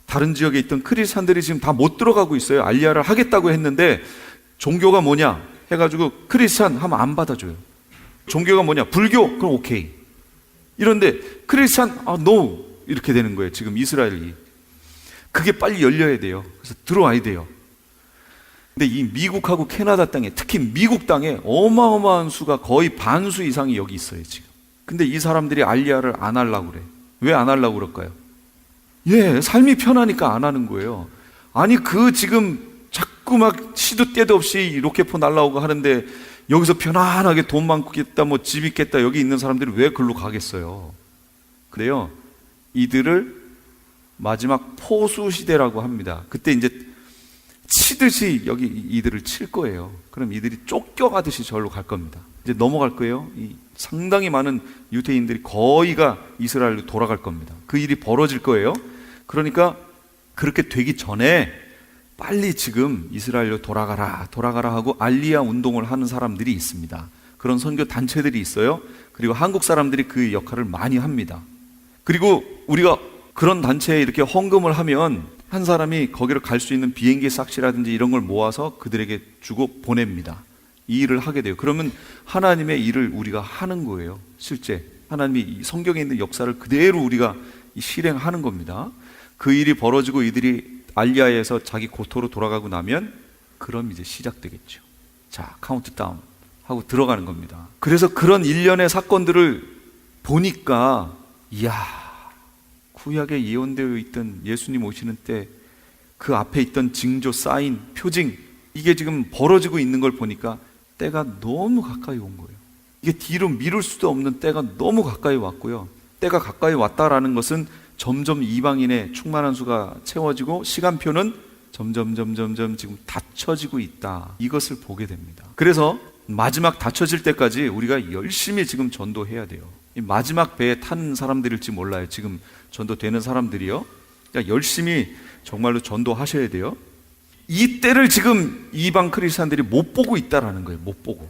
다른 지역에 있던 크리스찬들이 지금 다 못 들어가고 있어요. 알리야를 하겠다고 했는데 종교가 뭐냐 해가지고 크리스찬 하면 안 받아줘요. 종교가 뭐냐? 불교? 그럼 오케이. 이런데 크리스찬? 노. 이렇게 되는 거예요. 지금 이스라엘이. 그게 빨리 열려야 돼요. 그래서 들어와야 돼요. 근데 이 미국하고 캐나다 땅에, 특히 미국 땅에 어마어마한 수가 거의 반수 이상이 여기 있어요, 지금. 근데 이 사람들이 알리야를 안 하려고 그래. 왜 안 하려고 그럴까요? 삶이 편하니까 안 하는 거예요. 아니, 지금 자꾸 막 시도 때도 없이 로켓포 날라오고 하는데 여기서 편안하게 돈 많겠다, 뭐 집 있겠다, 여기 있는 사람들이 왜 글로 가겠어요? 그래요. 이들을 마지막 포수 시대라고 합니다. 그때 이제 치듯이 여기 이들을 칠 거예요. 그럼 이들이 쫓겨가듯이 절로 갈 겁니다. 이제 넘어갈 거예요. 상당히 많은 유대인들이 거의가 이스라엘로 돌아갈 겁니다. 그 일이 벌어질 거예요. 그러니까 그렇게 되기 전에 빨리 지금 이스라엘로 돌아가라 하고 알리야 운동을 하는 사람들이 있습니다. 그런 선교 단체들이 있어요. 그리고 한국 사람들이 그 역할을 많이 합니다. 그리고 우리가 그런 단체에 이렇게 헌금을 하면 한 사람이 거기로 갈 수 있는 비행기 싹시라든지 이런 걸 모아서 그들에게 주고 보냅니다. 이 일을 하게 돼요. 그러면 하나님의 일을 우리가 하는 거예요. 실제 하나님이 성경에 있는 역사를 그대로 우리가 실행하는 겁니다. 그 일이 벌어지고 이들이 알리야에서 자기 고토로 돌아가고 나면 그럼 이제 시작되겠죠. 자, 카운트다운 하고 들어가는 겁니다. 그래서 그런 일련의 사건들을 보니까 이야, 구약에 예언되어 있던 예수님 오시는 때 그 앞에 있던 징조, 사인, 표징, 이게 지금 벌어지고 있는 걸 보니까 때가 너무 가까이 온 거예요. 이게 뒤로 미룰 수도 없는 때가 너무 가까이 왔고요. 때가 가까이 왔다라는 것은 점점 이방인의 충만한 수가 채워지고 시간표는 점점 지금 닫혀지고 있다. 이것을 보게 됩니다. 그래서 마지막 닫혀질 때까지 우리가 열심히 지금 전도해야 돼요. 이 마지막 배에 탄 사람들일지 몰라요. 지금 전도되는 사람들이요. 그러니까 열심히 정말로 전도하셔야 돼요. 이 때를 지금 이방 크리스찬들이 못 보고 있다라는 거예요. 못 보고.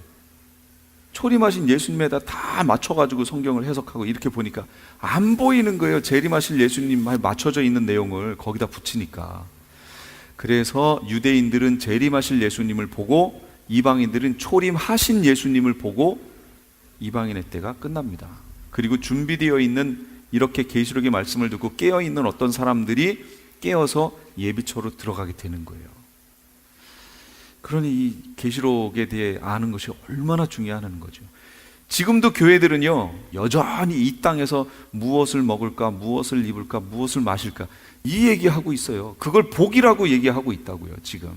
초림하신 예수님에다 다 맞춰가지고 성경을 해석하고 이렇게 보니까 안 보이는 거예요. 재림하실 예수님에 맞춰져 있는 내용을 거기다 붙이니까. 그래서 유대인들은 재림하실 예수님을 보고 이방인들은 초림하신 예수님을 보고 이방인의 때가 끝납니다. 그리고 준비되어 있는 이렇게 계시록의 말씀을 듣고 깨어있는 어떤 사람들이 깨어서 예비처로 들어가게 되는 거예요. 그러니 이 계시록에 대해 아는 것이 얼마나 중요하다는 거죠. 지금도 교회들은요, 여전히 이 땅에서 무엇을 먹을까, 무엇을 입을까, 무엇을 마실까 이 얘기하고 있어요. 그걸 복이라고 얘기하고 있다고요. 지금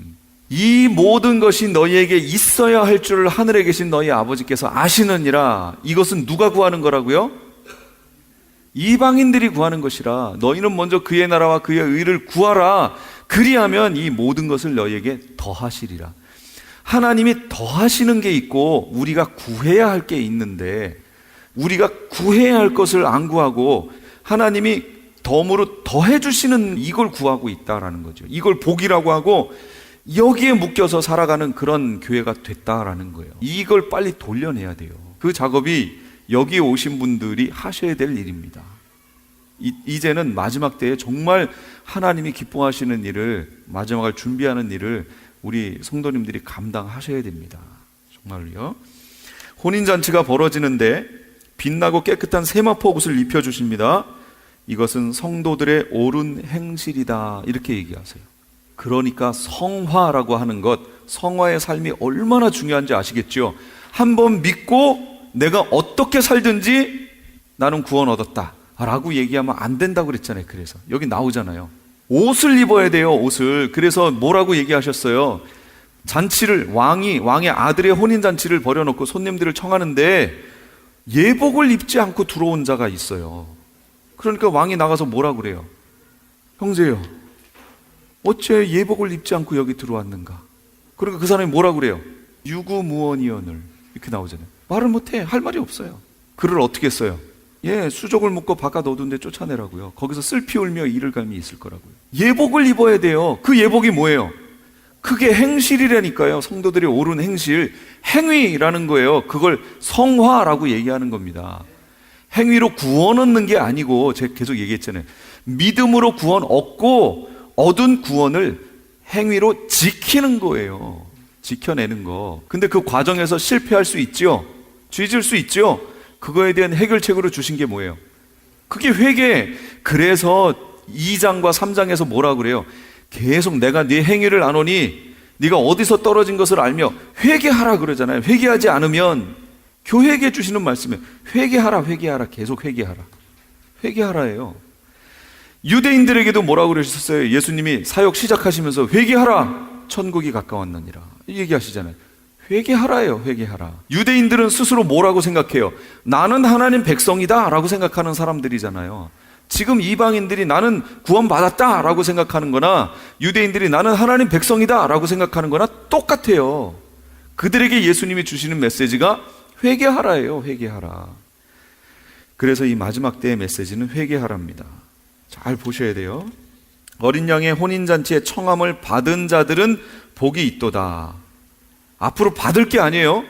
이 모든 것이 너희에게 있어야 할 줄을 하늘에 계신 너희 아버지께서 아시느니라. 이것은 누가 구하는 거라고요? 이방인들이 구하는 것이라. 너희는 먼저 그의 나라와 그의 의를 구하라. 그리하면 이 모든 것을 너희에게 더하시리라. 하나님이 더하시는 게 있고 우리가 구해야 할 게 있는데 우리가 구해야 할 것을 안 구하고 하나님이 덤으로 더해 주시는 이걸 구하고 있다라는 거죠. 이걸 복이라고 하고 여기에 묶여서 살아가는 그런 교회가 됐다라는 거예요. 이걸 빨리 돌려내야 돼요. 그 작업이 여기에 오신 분들이 하셔야 될 일입니다. 이제는 마지막 때에 정말 하나님이 기뻐하시는 일을, 마지막을 준비하는 일을 우리 성도님들이 감당하셔야 됩니다. 정말로요. 혼인잔치가 벌어지는데 빛나고 깨끗한 세마포 옷을 입혀주십니다. 이것은 성도들의 옳은 행실이다, 이렇게 얘기하세요. 그러니까 성화라고 하는 것, 성화의 삶이 얼마나 중요한지 아시겠죠? 한번 믿고 내가 어떻게 살든지 나는 구원 얻었다 라고 얘기하면 안 된다고 그랬잖아요. 그래서 여기 나오잖아요. 옷을 입어야 돼요. 옷을. 그래서 뭐라고 얘기하셨어요? 잔치를, 왕의 아들의 혼인잔치를 벌여놓고 손님들을 청하는데 예복을 입지 않고 들어온 자가 있어요. 그러니까 왕이 나가서 뭐라 그래요? 형제요, 어째 예복을 입지 않고 여기 들어왔는가? 그러니까 그 사람이 뭐라 그래요? 유구무원이언을, 이렇게 나오잖아요. 말을 못해. 할 말이 없어요. 그를 어떻게 써요? 수족을 묶고 바깥 어두운 데 쫓아내라고요. 거기서 슬피 울며 이를 갈미 있을 거라고요. 예복을 입어야 돼요. 그 예복이 뭐예요? 그게 행실이라니까요. 성도들의 옳은 행실, 행위라는 거예요. 그걸 성화라고 얘기하는 겁니다. 행위로 구원 얻는 게 아니고, 제가 계속 얘기했잖아요. 믿음으로 구원 얻고 얻은 구원을 행위로 지키는 거예요. 지켜내는 거. 근데 그 과정에서 실패할 수 있죠. 뒤질 수 있죠. 그거에 대한 해결책으로 주신 게 뭐예요? 그게 회개. 그래서 2장과 3장에서 뭐라 그래요? 계속 내가 네 행위를 아노니 네가 어디서 떨어진 것을 알며 회개하라 그러잖아요. 회개하지 않으면, 교회에게 주시는 말씀이에요. 회개하라, 회개하라, 계속 회개하라. 회개하라예요. 유대인들에게도 뭐라고 그러셨어요? 예수님이 사역 시작하시면서 회개하라, 천국이 가까웠느니라 얘기하시잖아요. 회개하라예요. 회개하라. 유대인들은 스스로 뭐라고 생각해요? 나는 하나님 백성이다 라고 생각하는 사람들이잖아요. 지금 이방인들이 나는 구원받았다 라고 생각하는 거나 유대인들이 나는 하나님 백성이다 라고 생각하는 거나 똑같아요. 그들에게 예수님이 주시는 메시지가 회개하라예요. 회개하라. 그래서 이 마지막 때의 메시지는 회개하라입니다. 잘 보셔야 돼요. 어린 양의 혼인잔치의 청함을 받은 자들은 복이 있도다. 앞으로 받을 게 아니에요.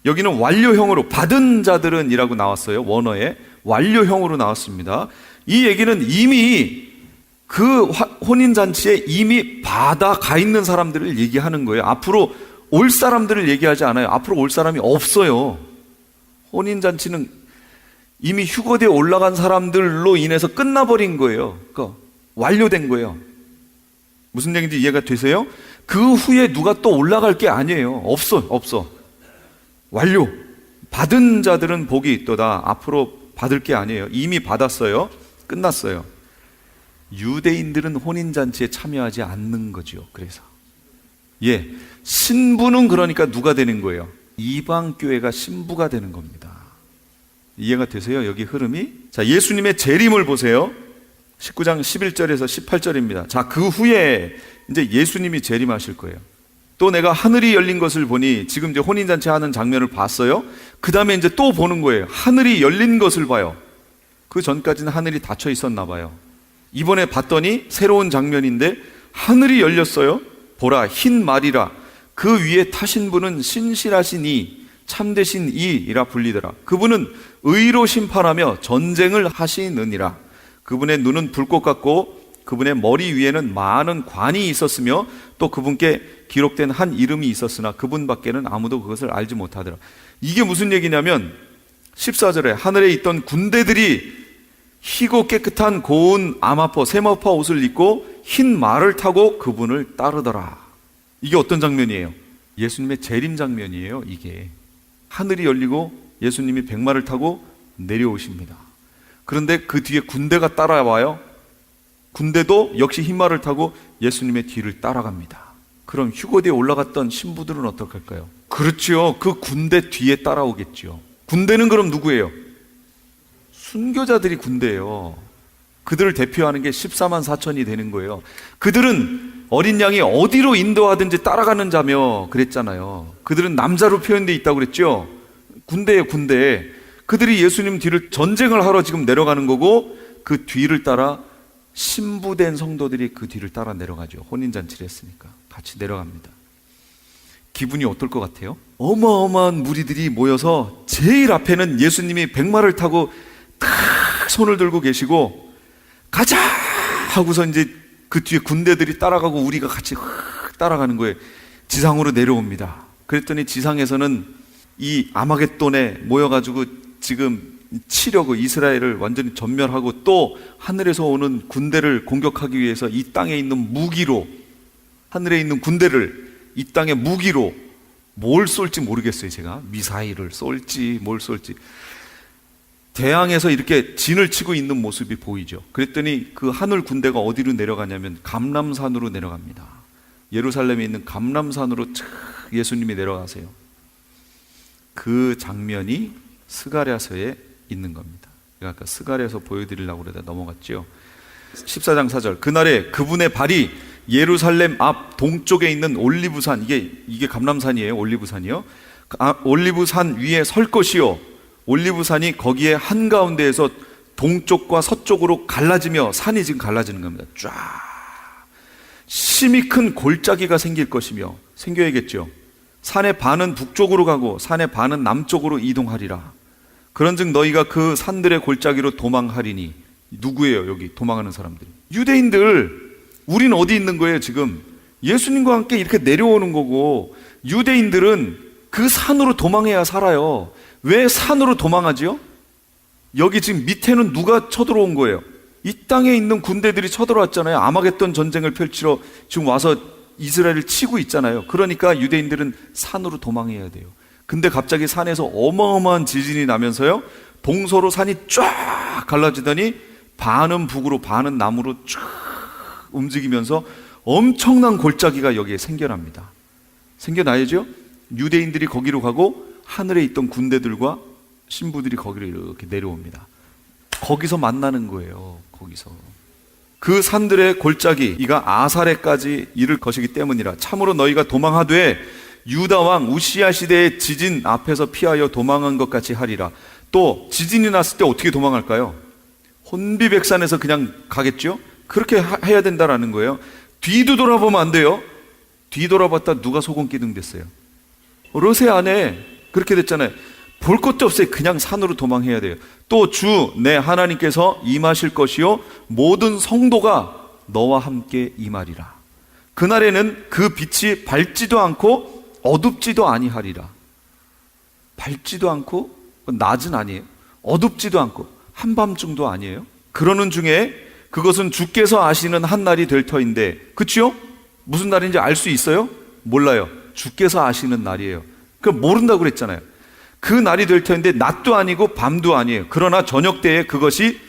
여기는 완료형으로 받은 자들은 이라고 나왔어요. 원어에 완료형으로 나왔습니다. 이 얘기는 이미 그 혼인잔치에 이미 받아가 있는 사람들을 얘기하는 거예요. 앞으로 올 사람들을 얘기하지 않아요. 앞으로 올 사람이 없어요. 혼인잔치는 이미 휴거대에 올라간 사람들로 인해서 끝나버린 거예요. 그러니까 완료된 거예요. 무슨 얘기인지 이해가 되세요? 그 후에 누가 또 올라갈 게 아니에요. 없어. 완료. 받은 자들은 복이 있도다. 앞으로 받을 게 아니에요. 이미 받았어요. 끝났어요. 유대인들은 혼인잔치에 참여하지 않는 거죠. 그래서 신부는 그러니까 누가 되는 거예요? 이방교회가 신부가 되는 겁니다. 이해가 되세요? 여기 흐름이? 자, 예수님의 재림을 보세요. 19장 11절에서 18절입니다. 자, 그 후에 이제 예수님이 재림하실 거예요. 또 내가 하늘이 열린 것을 보니, 지금 이제 혼인잔치 하는 장면을 봤어요. 그 다음에 이제 또 보는 거예요. 하늘이 열린 것을 봐요. 그 전까지는 하늘이 닫혀 있었나 봐요. 이번에 봤더니 새로운 장면인데 하늘이 열렸어요. 보라, 흰 말이라. 그 위에 타신 분은 신실하신 이, 참되신 이라 불리더라. 그분은 의로 심판하며 전쟁을 하시느니라. 그분의 눈은 불꽃 같고 그분의 머리 위에는 많은 관이 있었으며 또 그분께 기록된 한 이름이 있었으나 그분밖에는 아무도 그것을 알지 못하더라. 이게 무슨 얘기냐면 14절에 하늘에 있던 군대들이 희고 깨끗한 고운 아마포 세마포 옷을 입고 흰 말을 타고 그분을 따르더라. 이게 어떤 장면이에요? 예수님의 재림 장면이에요. 이게 하늘이 열리고 예수님이 백마를 타고 내려오십니다. 그런데 그 뒤에 군대가 따라와요. 군대도 역시 흰말을 타고 예수님의 뒤를 따라갑니다. 그럼 휴거대에 올라갔던 신부들은 어떡할까요? 그렇죠. 그 군대 뒤에 따라오겠죠. 군대는 그럼 누구예요? 순교자들이 군대예요. 그들을 대표하는 게 14만 4천이 되는 거예요. 그들은 어린 양이 어디로 인도하든지 따라가는 자며 그랬잖아요. 그들은 남자로 표현되어 있다고 그랬죠. 군대예요, 군대. 그들이 예수님 뒤를 전쟁을 하러 지금 내려가는 거고 그 뒤를 따라 신부된 성도들이 그 뒤를 따라 내려가죠. 혼인잔치를 했으니까 같이 내려갑니다. 기분이 어떨 것 같아요? 어마어마한 무리들이 모여서 제일 앞에는 예수님이 백마를 타고 탁 손을 들고 계시고 가자 하고서 이제 그 뒤에 군대들이 따라가고 우리가 같이 따라가는 거예요. 지상으로 내려옵니다. 그랬더니 지상에서는 이 아마겟돈에 모여가지고 지금 치려고 이스라엘을 완전히 전멸하고 또 하늘에서 오는 군대를 공격하기 위해서 이 땅에 있는 무기로, 하늘에 있는 군대를 이 땅의 무기로 뭘 쏠지 모르겠어요. 제가 미사일을 쏠지 뭘 쏠지 대항에서 이렇게 진을 치고 있는 모습이 보이죠. 그랬더니 그 하늘 군대가 어디로 내려가냐면 감람산으로 내려갑니다. 예루살렘에 있는 감람산으로 착 예수님이 내려가세요. 그 장면이 스가랴서에 있는 겁니다. 아까 스가랴서 보여드리려고 그러다 넘어갔죠. 14장 4절 그날에 그분의 발이 예루살렘 앞 동쪽에 있는 올리브산, 이게 감람산이에요. 올리브산이요. 올리브산 위에 설 것이요, 올리브산이 거기에 한가운데에서 동쪽과 서쪽으로 갈라지며, 산이 지금 갈라지는 겁니다. 쫙 심히 큰 골짜기가 생길 것이며, 생겨야겠죠. 산의 반은 북쪽으로 가고 산의 반은 남쪽으로 이동하리라. 그런즉 너희가 그 산들의 골짜기로 도망하리니. 누구예요? 여기 도망하는 사람들이 유대인들. 우린 어디 있는 거예요? 지금 예수님과 함께 이렇게 내려오는 거고, 유대인들은 그 산으로 도망해야 살아요. 왜 산으로 도망하지요? 여기 지금 밑에는 누가 쳐들어온 거예요? 이 땅에 있는 군대들이 쳐들어왔잖아요. 아마겟돈 전쟁을 펼치러 지금 와서 이스라엘을 치고 있잖아요. 그러니까 유대인들은 산으로 도망해야 돼요. 근데 갑자기 산에서 어마어마한 지진이 나면서요, 동서로 산이 쫙 갈라지더니 반은 북으로 반은 남으로 쫙 움직이면서 엄청난 골짜기가 여기에 생겨납니다. 생겨나야죠. 유대인들이 거기로 가고 하늘에 있던 군대들과 신부들이 거기로 이렇게 내려옵니다. 거기서 만나는 거예요. 거기서 그 산들의 골짜기 이가 아사레까지 이를 것이기 때문이라. 참으로 너희가 도망하되 유다 왕 우시야 시대의 지진 앞에서 피하여 도망한 것 같이 하리라. 또 지진이 났을 때 어떻게 도망할까요? 혼비백산에서 그냥 가겠죠? 그렇게 해야 된다라는 거예요. 뒤도 돌아보면 안 돼요. 뒤돌아봤다 누가 소금기둥 됐어요? 롯의 아내 그렇게 됐잖아요. 볼 것도 없어요. 그냥 산으로 도망해야 돼요. 또 주 내 하나님께서 임하실 것이요 모든 성도가 너와 함께 임하리라. 그날에는 그 빛이 밝지도 않고 어둡지도 아니하리라. 밝지도 않고 낮은 아니에요. 어둡지도 않고 한밤중도 아니에요. 그러는 중에 그것은 주께서 아시는 한 날이 될 터인데, 그치요? 무슨 날인지 알 수 있어요? 몰라요. 주께서 아시는 날이에요. 그럼 모른다고 그랬잖아요. 그 날이 될 터인데 낮도 아니고 밤도 아니에요. 그러나 저녁 때에 그것이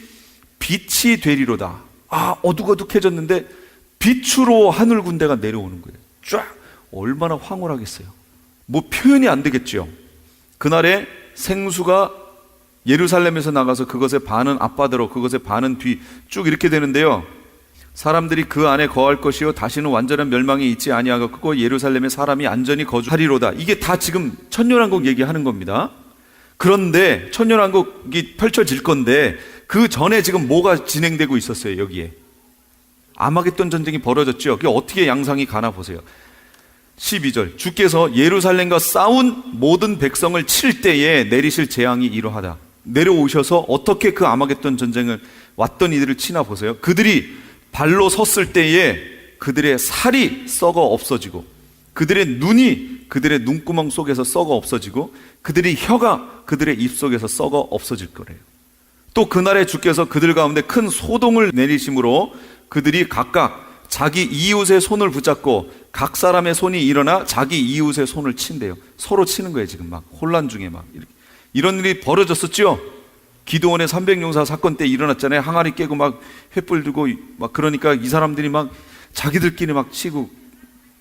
빛이 되리로다. 어둑어둑해졌는데 빛으로 하늘 군대가 내려오는 거예요. 쫙. 얼마나 황홀하겠어요. 뭐 표현이 안 되겠죠. 그날에 생수가 예루살렘에서 나가서 그것의 반은 앞바다로 그것의 반은 뒤 쭉 이렇게 되는데요. 사람들이 그 안에 거할 것이요 다시는 완전한 멸망이 있지 아니하겠고 예루살렘에 사람이 안전히 거주하리로다. 이게 다 지금 천년왕국 얘기하는 겁니다. 그런데 천년왕국이 펼쳐질 건데 그 전에 지금 뭐가 진행되고 있었어요? 여기에 아마겟돈 전쟁이 벌어졌죠. 그게 어떻게 양상이 가나 보세요. 12절 주께서 예루살렘과 싸운 모든 백성을 칠 때에 내리실 재앙이 이러하다. 내려오셔서 어떻게 그 아마겟돈 전쟁을 왔던 이들을 치나 보세요. 그들이 발로 섰을 때에 그들의 살이 썩어 없어지고 그들의 눈이 그들의 눈구멍 속에서 썩어 없어지고 그들의 혀가 그들의 입 속에서 썩어 없어질 거래요. 또 그날에 주께서 그들 가운데 큰 소동을 내리심으로 그들이 각각 자기 이웃의 손을 붙잡고 각 사람의 손이 일어나 자기 이웃의 손을 친대요. 서로 치는 거예요. 지금 막 혼란 중에 막 이런 일이 벌어졌었죠. 기드온의 300용사 사건 때 일어났잖아요. 항아리 깨고 막 횃불 들고 막 그러니까 이 사람들이 막 자기들끼리 막 치고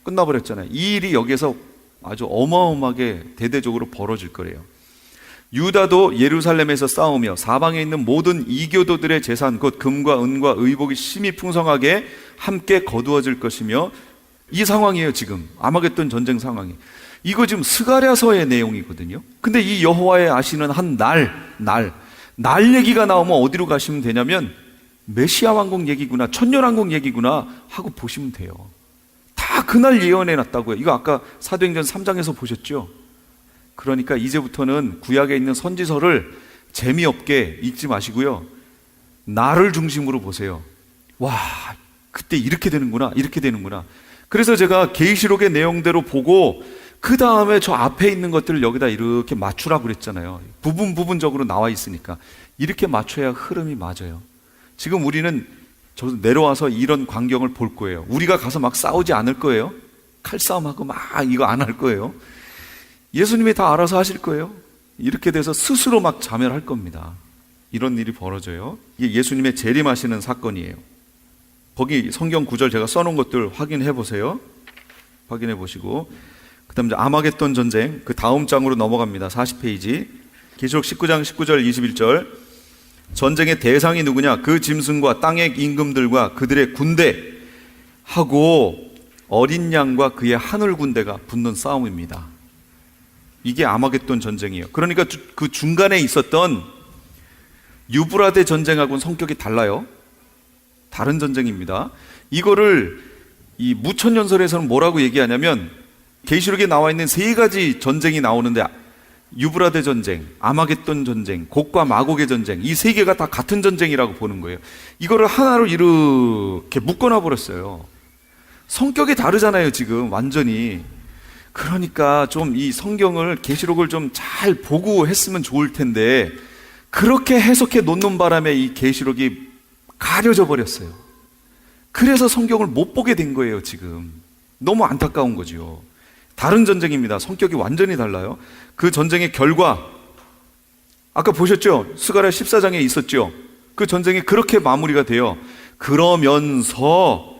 끝나버렸잖아요. 이 일이 여기에서 아주 어마어마하게 대대적으로 벌어질 거래요. 유다도 예루살렘에서 싸우며 사방에 있는 모든 이교도들의 재산 곧 금과 은과 의복이 심히 풍성하게 함께 거두어질 것이며, 이 상황이에요. 지금 아마겟돈 전쟁 상황이. 이거 지금 스가랴서의 내용이거든요. 근데 이 여호와의 아시는 한 날 얘기가 나오면 어디로 가시면 되냐면 메시아 왕국 얘기구나, 천년왕국 얘기구나 하고 보시면 돼요. 다 그날 예언해 놨다고요. 이거 아까 사도행전 3장에서 보셨죠? 그러니까 이제부터는 구약에 있는 선지서를 재미없게 읽지 마시고요, 나를 중심으로 보세요. 와, 그때 이렇게 되는구나, 이렇게 되는구나. 그래서 제가 계시록의 내용대로 보고 그 다음에 저 앞에 있는 것들을 여기다 이렇게 맞추라고 그랬잖아요. 부분적으로 나와 있으니까 이렇게 맞춰야 흐름이 맞아요. 지금 우리는 저 내려와서 이런 광경을 볼 거예요. 우리가 가서 막 싸우지 않을 거예요. 칼싸움하고 막 이거 안 할 거예요. 예수님이 다 알아서 하실 거예요. 이렇게 돼서 스스로 막 자멸할 겁니다. 이런 일이 벌어져요. 이게 예수님의 재림하시는 사건이에요. 거기 성경 구절 제가 써놓은 것들 확인해 보세요. 확인해 보시고 그 다음 이제 아마겟돈 전쟁, 그 다음 장으로 넘어갑니다. 40페이지. 계시록 19장 19절 21절. 전쟁의 대상이 누구냐? 그 짐승과 땅의 임금들과 그들의 군대하고 어린 양과 그의 하늘 군대가 붙는 싸움입니다. 이게 아마겟돈 전쟁이에요. 그러니까 그 중간에 있었던 유브라데 전쟁하고는 성격이 달라요. 다른 전쟁입니다. 이거를 이 무천년설에서는 뭐라고 얘기하냐면, 계시록에 나와 있는 세 가지 전쟁이 나오는데 유브라데 전쟁, 아마겟돈 전쟁, 곡과 마곡의 전쟁, 이 세 개가 다 같은 전쟁이라고 보는 거예요. 이거를 하나로 이렇게 묶어놔 버렸어요. 성격이 다르잖아요, 지금 완전히. 그러니까 좀 이 성경을, 계시록을 좀 잘 보고 했으면 좋을 텐데 그렇게 해석해 놓는 바람에 이 계시록이 가려져 버렸어요. 그래서 성경을 못 보게 된 거예요, 지금. 너무 안타까운 거죠. 다른 전쟁입니다. 성격이 완전히 달라요. 그 전쟁의 결과, 아까 보셨죠? 스가랴 14장에 있었죠? 그 전쟁이 그렇게 마무리가 돼요. 그러면서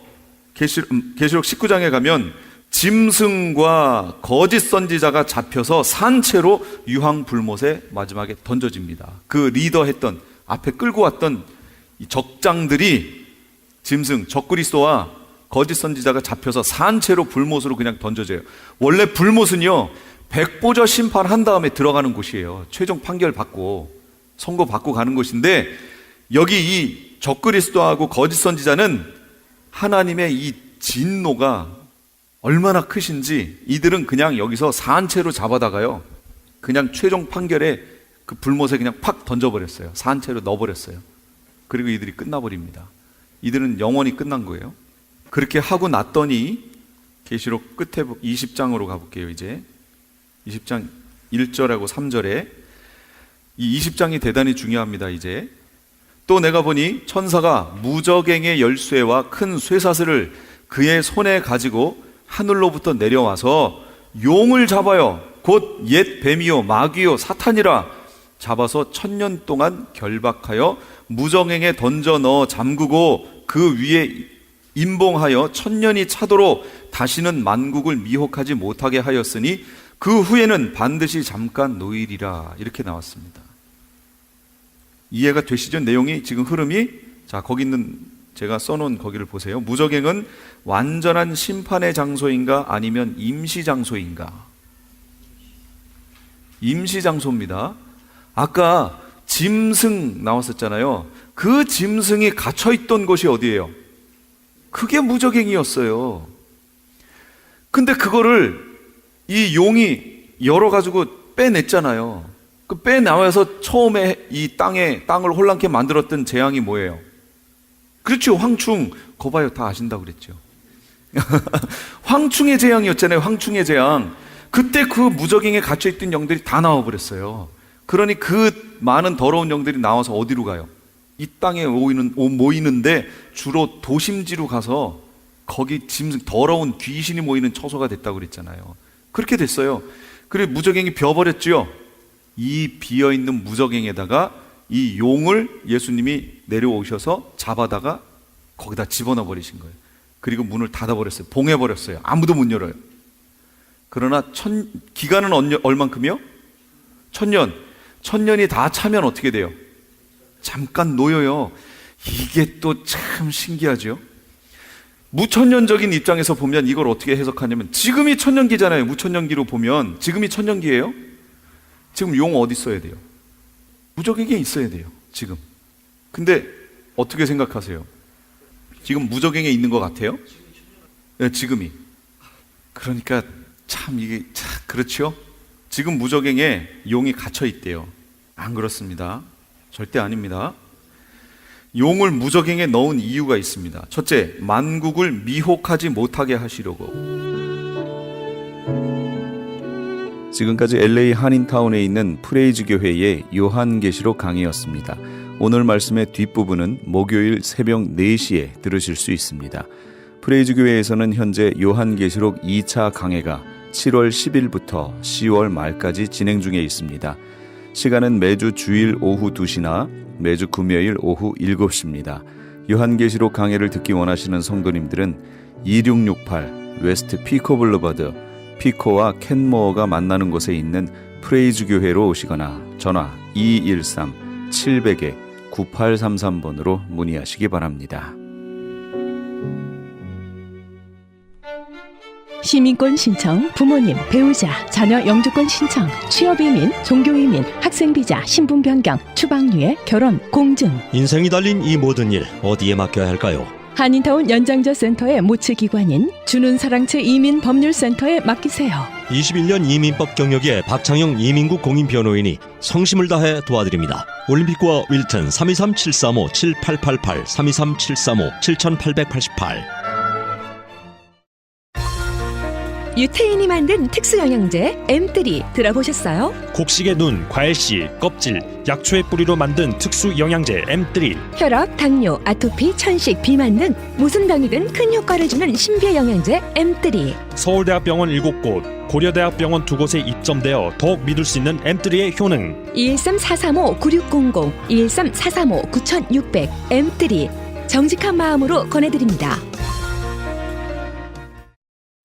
계시록 19장에 가면 짐승과 거짓 선지자가 잡혀서 산채로 유황불못에 마지막에 던져집니다. 그 리더 했던, 앞에 끌고 왔던 이 적장들이 짐승, 적그리스도와 거짓 선지자가 잡혀서 산채로 불못으로 그냥 던져져요. 원래 불못은요, 백보자 심판한 다음에 들어가는 곳이에요. 최종 판결 받고 선고 받고 가는 곳인데, 여기 이 적그리스도하고 거짓 선지자는 하나님의 이 진노가 얼마나 크신지 이들은 그냥 여기서 산채로 잡아다가요, 그냥 최종 판결에 그 불못에 그냥 팍 던져버렸어요. 산채로 넣어버렸어요. 그리고 이들이 끝나버립니다. 이들은 영원히 끝난 거예요. 그렇게 하고 났더니 계시록 끝에 20장으로 가볼게요. 이제 20장 1절하고 3절에 이 20장이 대단히 중요합니다. 이제 또 내가 보니 천사가 무저갱의 열쇠와 큰 쇠사슬을 그의 손에 가지고 하늘로부터 내려와서 용을 잡아요. 곧 옛 뱀이요 마귀요 사탄이라 잡아서 1000년 동안 결박하여 무저갱에 던져 넣어 잠그고 그 위에 임봉하여 1000년이 차도록 다시는 만국을 미혹하지 못하게 하였으니 그 후에는 반드시 잠깐 노일이라. 이렇게 나왔습니다. 이해가 되시죠? 내용이, 지금 흐름이. 자, 거기 있는 제가 써놓은 거기를 보세요. 무저갱은 완전한 심판의 장소인가 아니면 임시 장소인가? 임시 장소입니다. 아까 짐승 나왔었잖아요. 그 짐승이 갇혀있던 곳이 어디예요? 그게 무저갱이었어요. 근데 그거를 이 용이 열어가지고 빼냈잖아요. 그 빼나와서 처음에 이 땅을 혼란케 만들었던 재앙이 뭐예요? 그렇죠. 황충. 거 봐요. 다 아신다고 그랬죠. 황충의 재앙이었잖아요. 황충의 재앙. 그때 그 무저갱에 갇혀있던 영들이 다 나와버렸어요. 그러니 그 많은 더러운 영들이 나와서 어디로 가요? 이 땅에 모이는데 주로 도심지로 가서 거기 짐승, 더러운 귀신이 모이는 처소가 됐다고 그랬잖아요. 그렇게 됐어요. 그리고 무저갱이 비어버렸죠. 이 비어있는 무저갱에다가 이 용을 예수님이 내려오셔서 잡아다가 거기다 집어넣어 버리신 거예요. 그리고 문을 닫아버렸어요. 봉해버렸어요. 아무도 못 열어요. 그러나 기간은 얼만큼이요? 1000년. 1000년이 다 차면 어떻게 돼요? 잠깐 놓여요. 이게 또 참 신기하죠. 무천년적인 입장에서 보면 이걸 어떻게 해석하냐면, 지금이 천년기잖아요. 무천년기로 보면 지금이 천년기예요. 지금 용 어디 있어야 돼요? 무저갱에 있어야 돼요, 지금. 근데 어떻게 생각하세요? 지금 무저갱에 있는 것 같아요? 네, 지금이. 그러니까 참 이게 그렇죠? 지금 무저갱에 용이 갇혀 있대요. 안 그렇습니다. 절대 아닙니다. 용을 무적행에 넣은 이유가 있습니다. 첫째, 만국을 미혹하지 못하게 하시려고.
지금까지 LA 한인타운에 있는 프레이즈 교회의 요한계시록 강의였습니다. 오늘 말씀의 뒷부분은 목요일 새벽 4시에 들으실 수 있습니다. 프레이즈 교회에서는 현재 요한계시록 2차 강해가 7월 10일부터 10월 말까지 진행 중에 있습니다. 시간은 매주 주일 오후 2시나 매주 금요일 오후 7시입니다. 요한계시록 강해를 듣기 원하시는 성도님들은 2668 웨스트 피코 블루버드 피코와 켄모어가 만나는 곳에 있는 프레이즈 교회로 오시거나 전화 213-700-9833번으로 문의하시기 바랍니다.
시민권 신청, 부모님, 배우자, 자녀 영주권 신청, 취업이민, 종교이민, 학생비자, 신분 변경, 추방유예, 결혼, 공증.
인생이 달린 이 모든 일 어디에 맡겨야 할까요?
한인타운 연장자 센터의 모치기관인 주는사랑채 이민법률센터에 맡기세요.
21년 이민법 경력의 박창영 이민국 공인변호인이 성심을 다해 도와드립니다. 올림픽과 윌튼 323-735-7888 323-735-7888.
유태인이 만든 특수영양제 M3 들어보셨어요?
곡식의 눈, 과일씨, 껍질, 약초의 뿌리로 만든 특수 영양제 M3.
혈압, 당뇨, 아토피, 천식, 비만 등 무슨 병이든 큰 효과를 주는 신비의 영양제 M3.
서울대학병원 7곳, 고려대학병원 2곳에 입점되어 더욱 믿을 수 있는 M3의 효능.
213-435-9600, 213-435-9600 M3 정직한 마음으로 권해드립니다.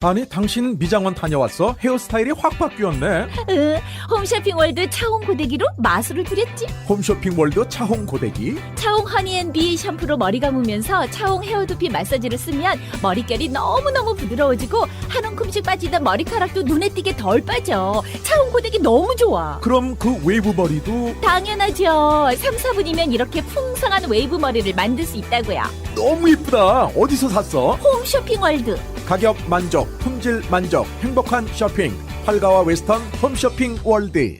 아니 당신 미장원 다녀왔어? 헤어스타일이 확 바뀌었네.
홈쇼핑월드 차홍 고데기로 마술을 부렸지.
홈쇼핑월드 차홍 고데기.
차홍 허니앤비 샴푸로 머리 감으면서 차홍 헤어두피 마사지를 쓰면 머릿결이 너무너무 부드러워지고 한 움큼씩 빠지던 머리카락도 눈에 띄게 덜 빠져. 차홍 고데기 너무 좋아.
그럼 그 웨이브 머리도
당연하죠. 3, 4분이면 이렇게 풍성한 웨이브 머리를 만들 수 있다고요.
너무 이쁘다. 어디서 샀어?
홈쇼핑월드.
가격 만족, 품질 만족, 행복한 쇼핑. 활가와 웨스턴 홈쇼핑 월드.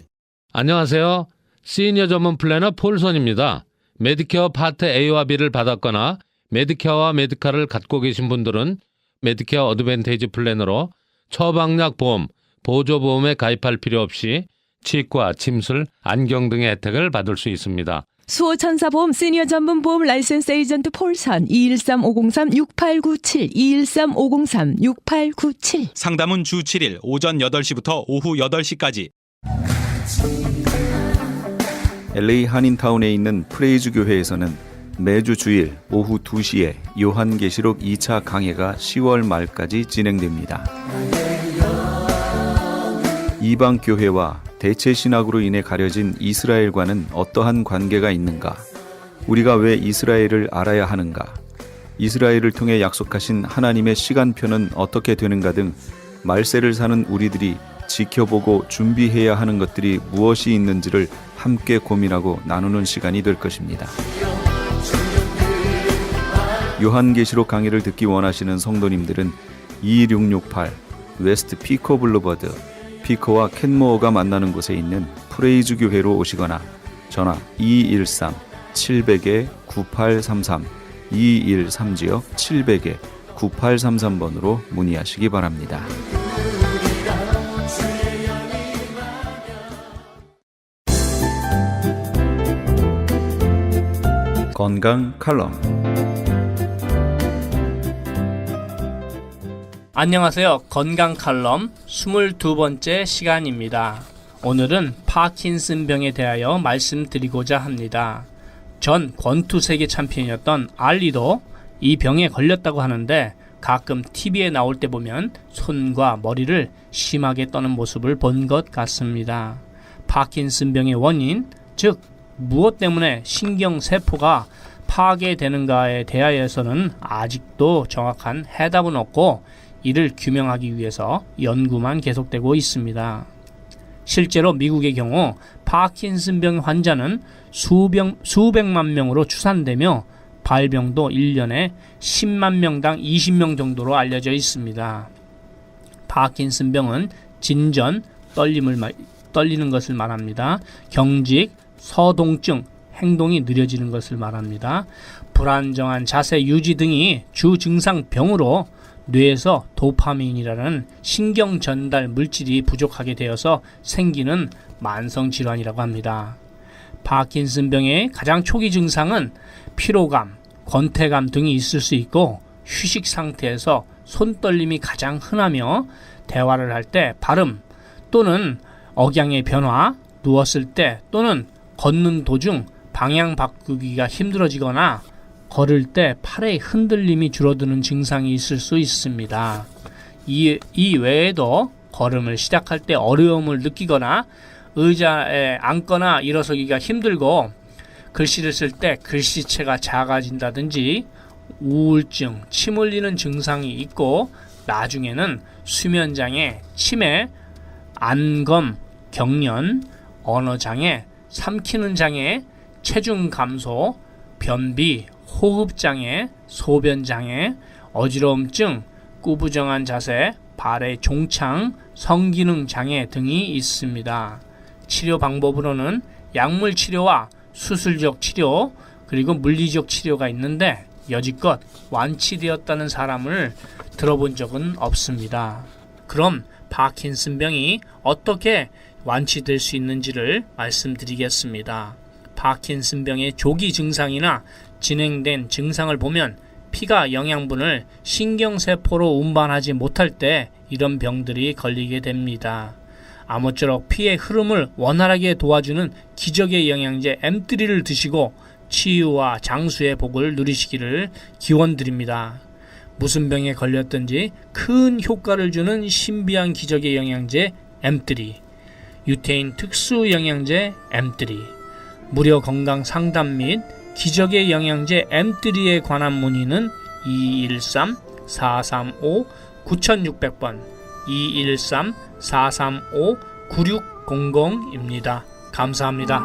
안녕하세요. 시니어 전문 플래너 폴선입니다. 메디케어 파트 A와 B를 받았거나 메디케어와 메디카를 갖고 계신 분들은 메디케어 어드밴테이지 플래너로 처방약 보험, 보조보험에 가입할 필요 없이 치과, 침술, 안경 등의 혜택을 받을 수 있습니다.
수호천사보험 시니어 전문 보험 라이센스 에이전트 폴선 213-503-6897 213-503-6897.
상담은 주 7일 오전 8시부터 오후 8시까지.
LA 한인타운에 있는 프레이즈 교회에서는 매주 주일 오후 2시에 요한계시록 2차 강해가 10월 말까지 진행됩니다. 이방 교회와 대체 신학으로 인해 가려진 이스라엘과는 어떠한 관계가 있는가? 우리가 왜 이스라엘을 알아야 하는가? 이스라엘을 통해 약속하신 하나님의 시간표는 어떻게 되는가 등 말세를 사는 우리들이 지켜보고 준비해야 하는 것들이 무엇이 있는지를 함께 고민하고 나누는 시간이 될 것입니다. 요한계시록 강의를 듣기 원하시는 성도님들은 2668 웨스트 피코 블루버드 피코와 켄모어가 만나는 곳에 있는 프레이즈 교회로 오시거나 전화 213-700-9833 213-700-9833번으로 문의하시기 바랍니다. 건강 칼럼.
안녕하세요. 건강 칼럼 22번째 시간입니다. 오늘은 파킨슨병에 대하여 말씀드리고자 합니다. 전 권투 세계 챔피언이었던 알리도 이 병에 걸렸다고 하는데 가끔 TV에 나올 때 보면 손과 머리를 심하게 떠는 모습을 본 것 같습니다. 파킨슨병의 원인, 즉 무엇 때문에 신경세포가 파괴되는가에 대하여서는 아직도 정확한 해답은 없고 이를 규명하기 위해서 연구만 계속되고 있습니다. 실제로 미국의 경우 파킨슨병 환자는 수백만 명으로 추산되며 발병도 1년에 10만 명당 20명 정도로 알려져 있습니다. 파킨슨병은 진전, 떨리는 것을 말합니다. 경직, 서동증, 행동이 느려지는 것을 말합니다. 불안정한 자세 유지 등이 주 증상병으로 뇌에서 도파민이라는 신경 전달 물질이 부족하게 되어서 생기는 만성 질환이라고 합니다. 파킨슨병의 가장 초기 증상은 피로감, 권태감 등이 있을 수 있고 휴식 상태에서 손떨림이 가장 흔하며 대화를 할 때 발음 또는 억양의 변화, 누웠을 때 또는 걷는 도중 방향 바꾸기가 힘들어지거나 걸을 때 팔의 흔들림이 줄어드는 증상이 있을 수 있습니다. 이 외에도 걸음을 시작할 때 어려움을 느끼거나 의자에 앉거나 일어서기가 힘들고 글씨를 쓸 때 글씨체가 작아진다든지 우울증, 침 흘리는 증상이 있고 나중에는 수면장애, 치매, 안검, 경련, 언어장애, 삼키는 장애, 체중 감소, 변비, 호흡장애, 소변장애, 어지러움증, 꾸부정한 자세, 발의 종창, 성기능 장애 등이 있습니다. 치료 방법으로는 약물 치료와 수술적 치료 그리고 물리적 치료가 있는데 여지껏 완치되었다는 사람을 들어본 적은 없습니다. 그럼 파킨슨병이 어떻게 완치될 수 있는지를 말씀드리겠습니다. 파킨슨병의 조기 증상이나 진행된 증상을 보면 피가 영양분을 신경세포로 운반하지 못할 때 이런 병들이 걸리게 됩니다. 아무쪼록 피의 흐름을 원활하게 도와주는 기적의 영양제 M3를 드시고 치유와 장수의 복을 누리시기를 기원드립니다. 무슨 병에 걸렸든지 큰 효과를 주는 신비한 기적의 영양제 M3, 유태인 특수 영양제 M3, 무료 건강 상담 및 기적의 영양제 M3에 관한 문의는 213-435-9600번 213-435-9600입니다. 감사합니다.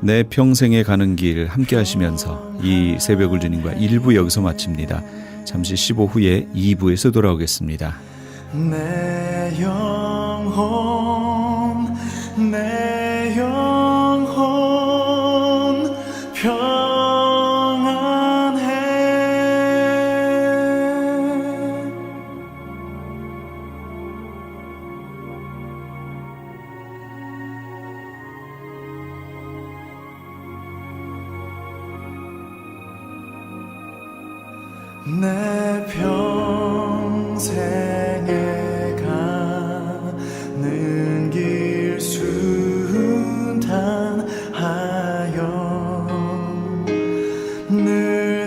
내 평생에 가는 길 함께 하시면서 이 새벽을 주님과 1부 여기서 마칩니다. 잠시 15후에 2부에서 돌아오겠습니다.
내 영혼 평안해. 내 평생에 가는 길 순탄하여 늘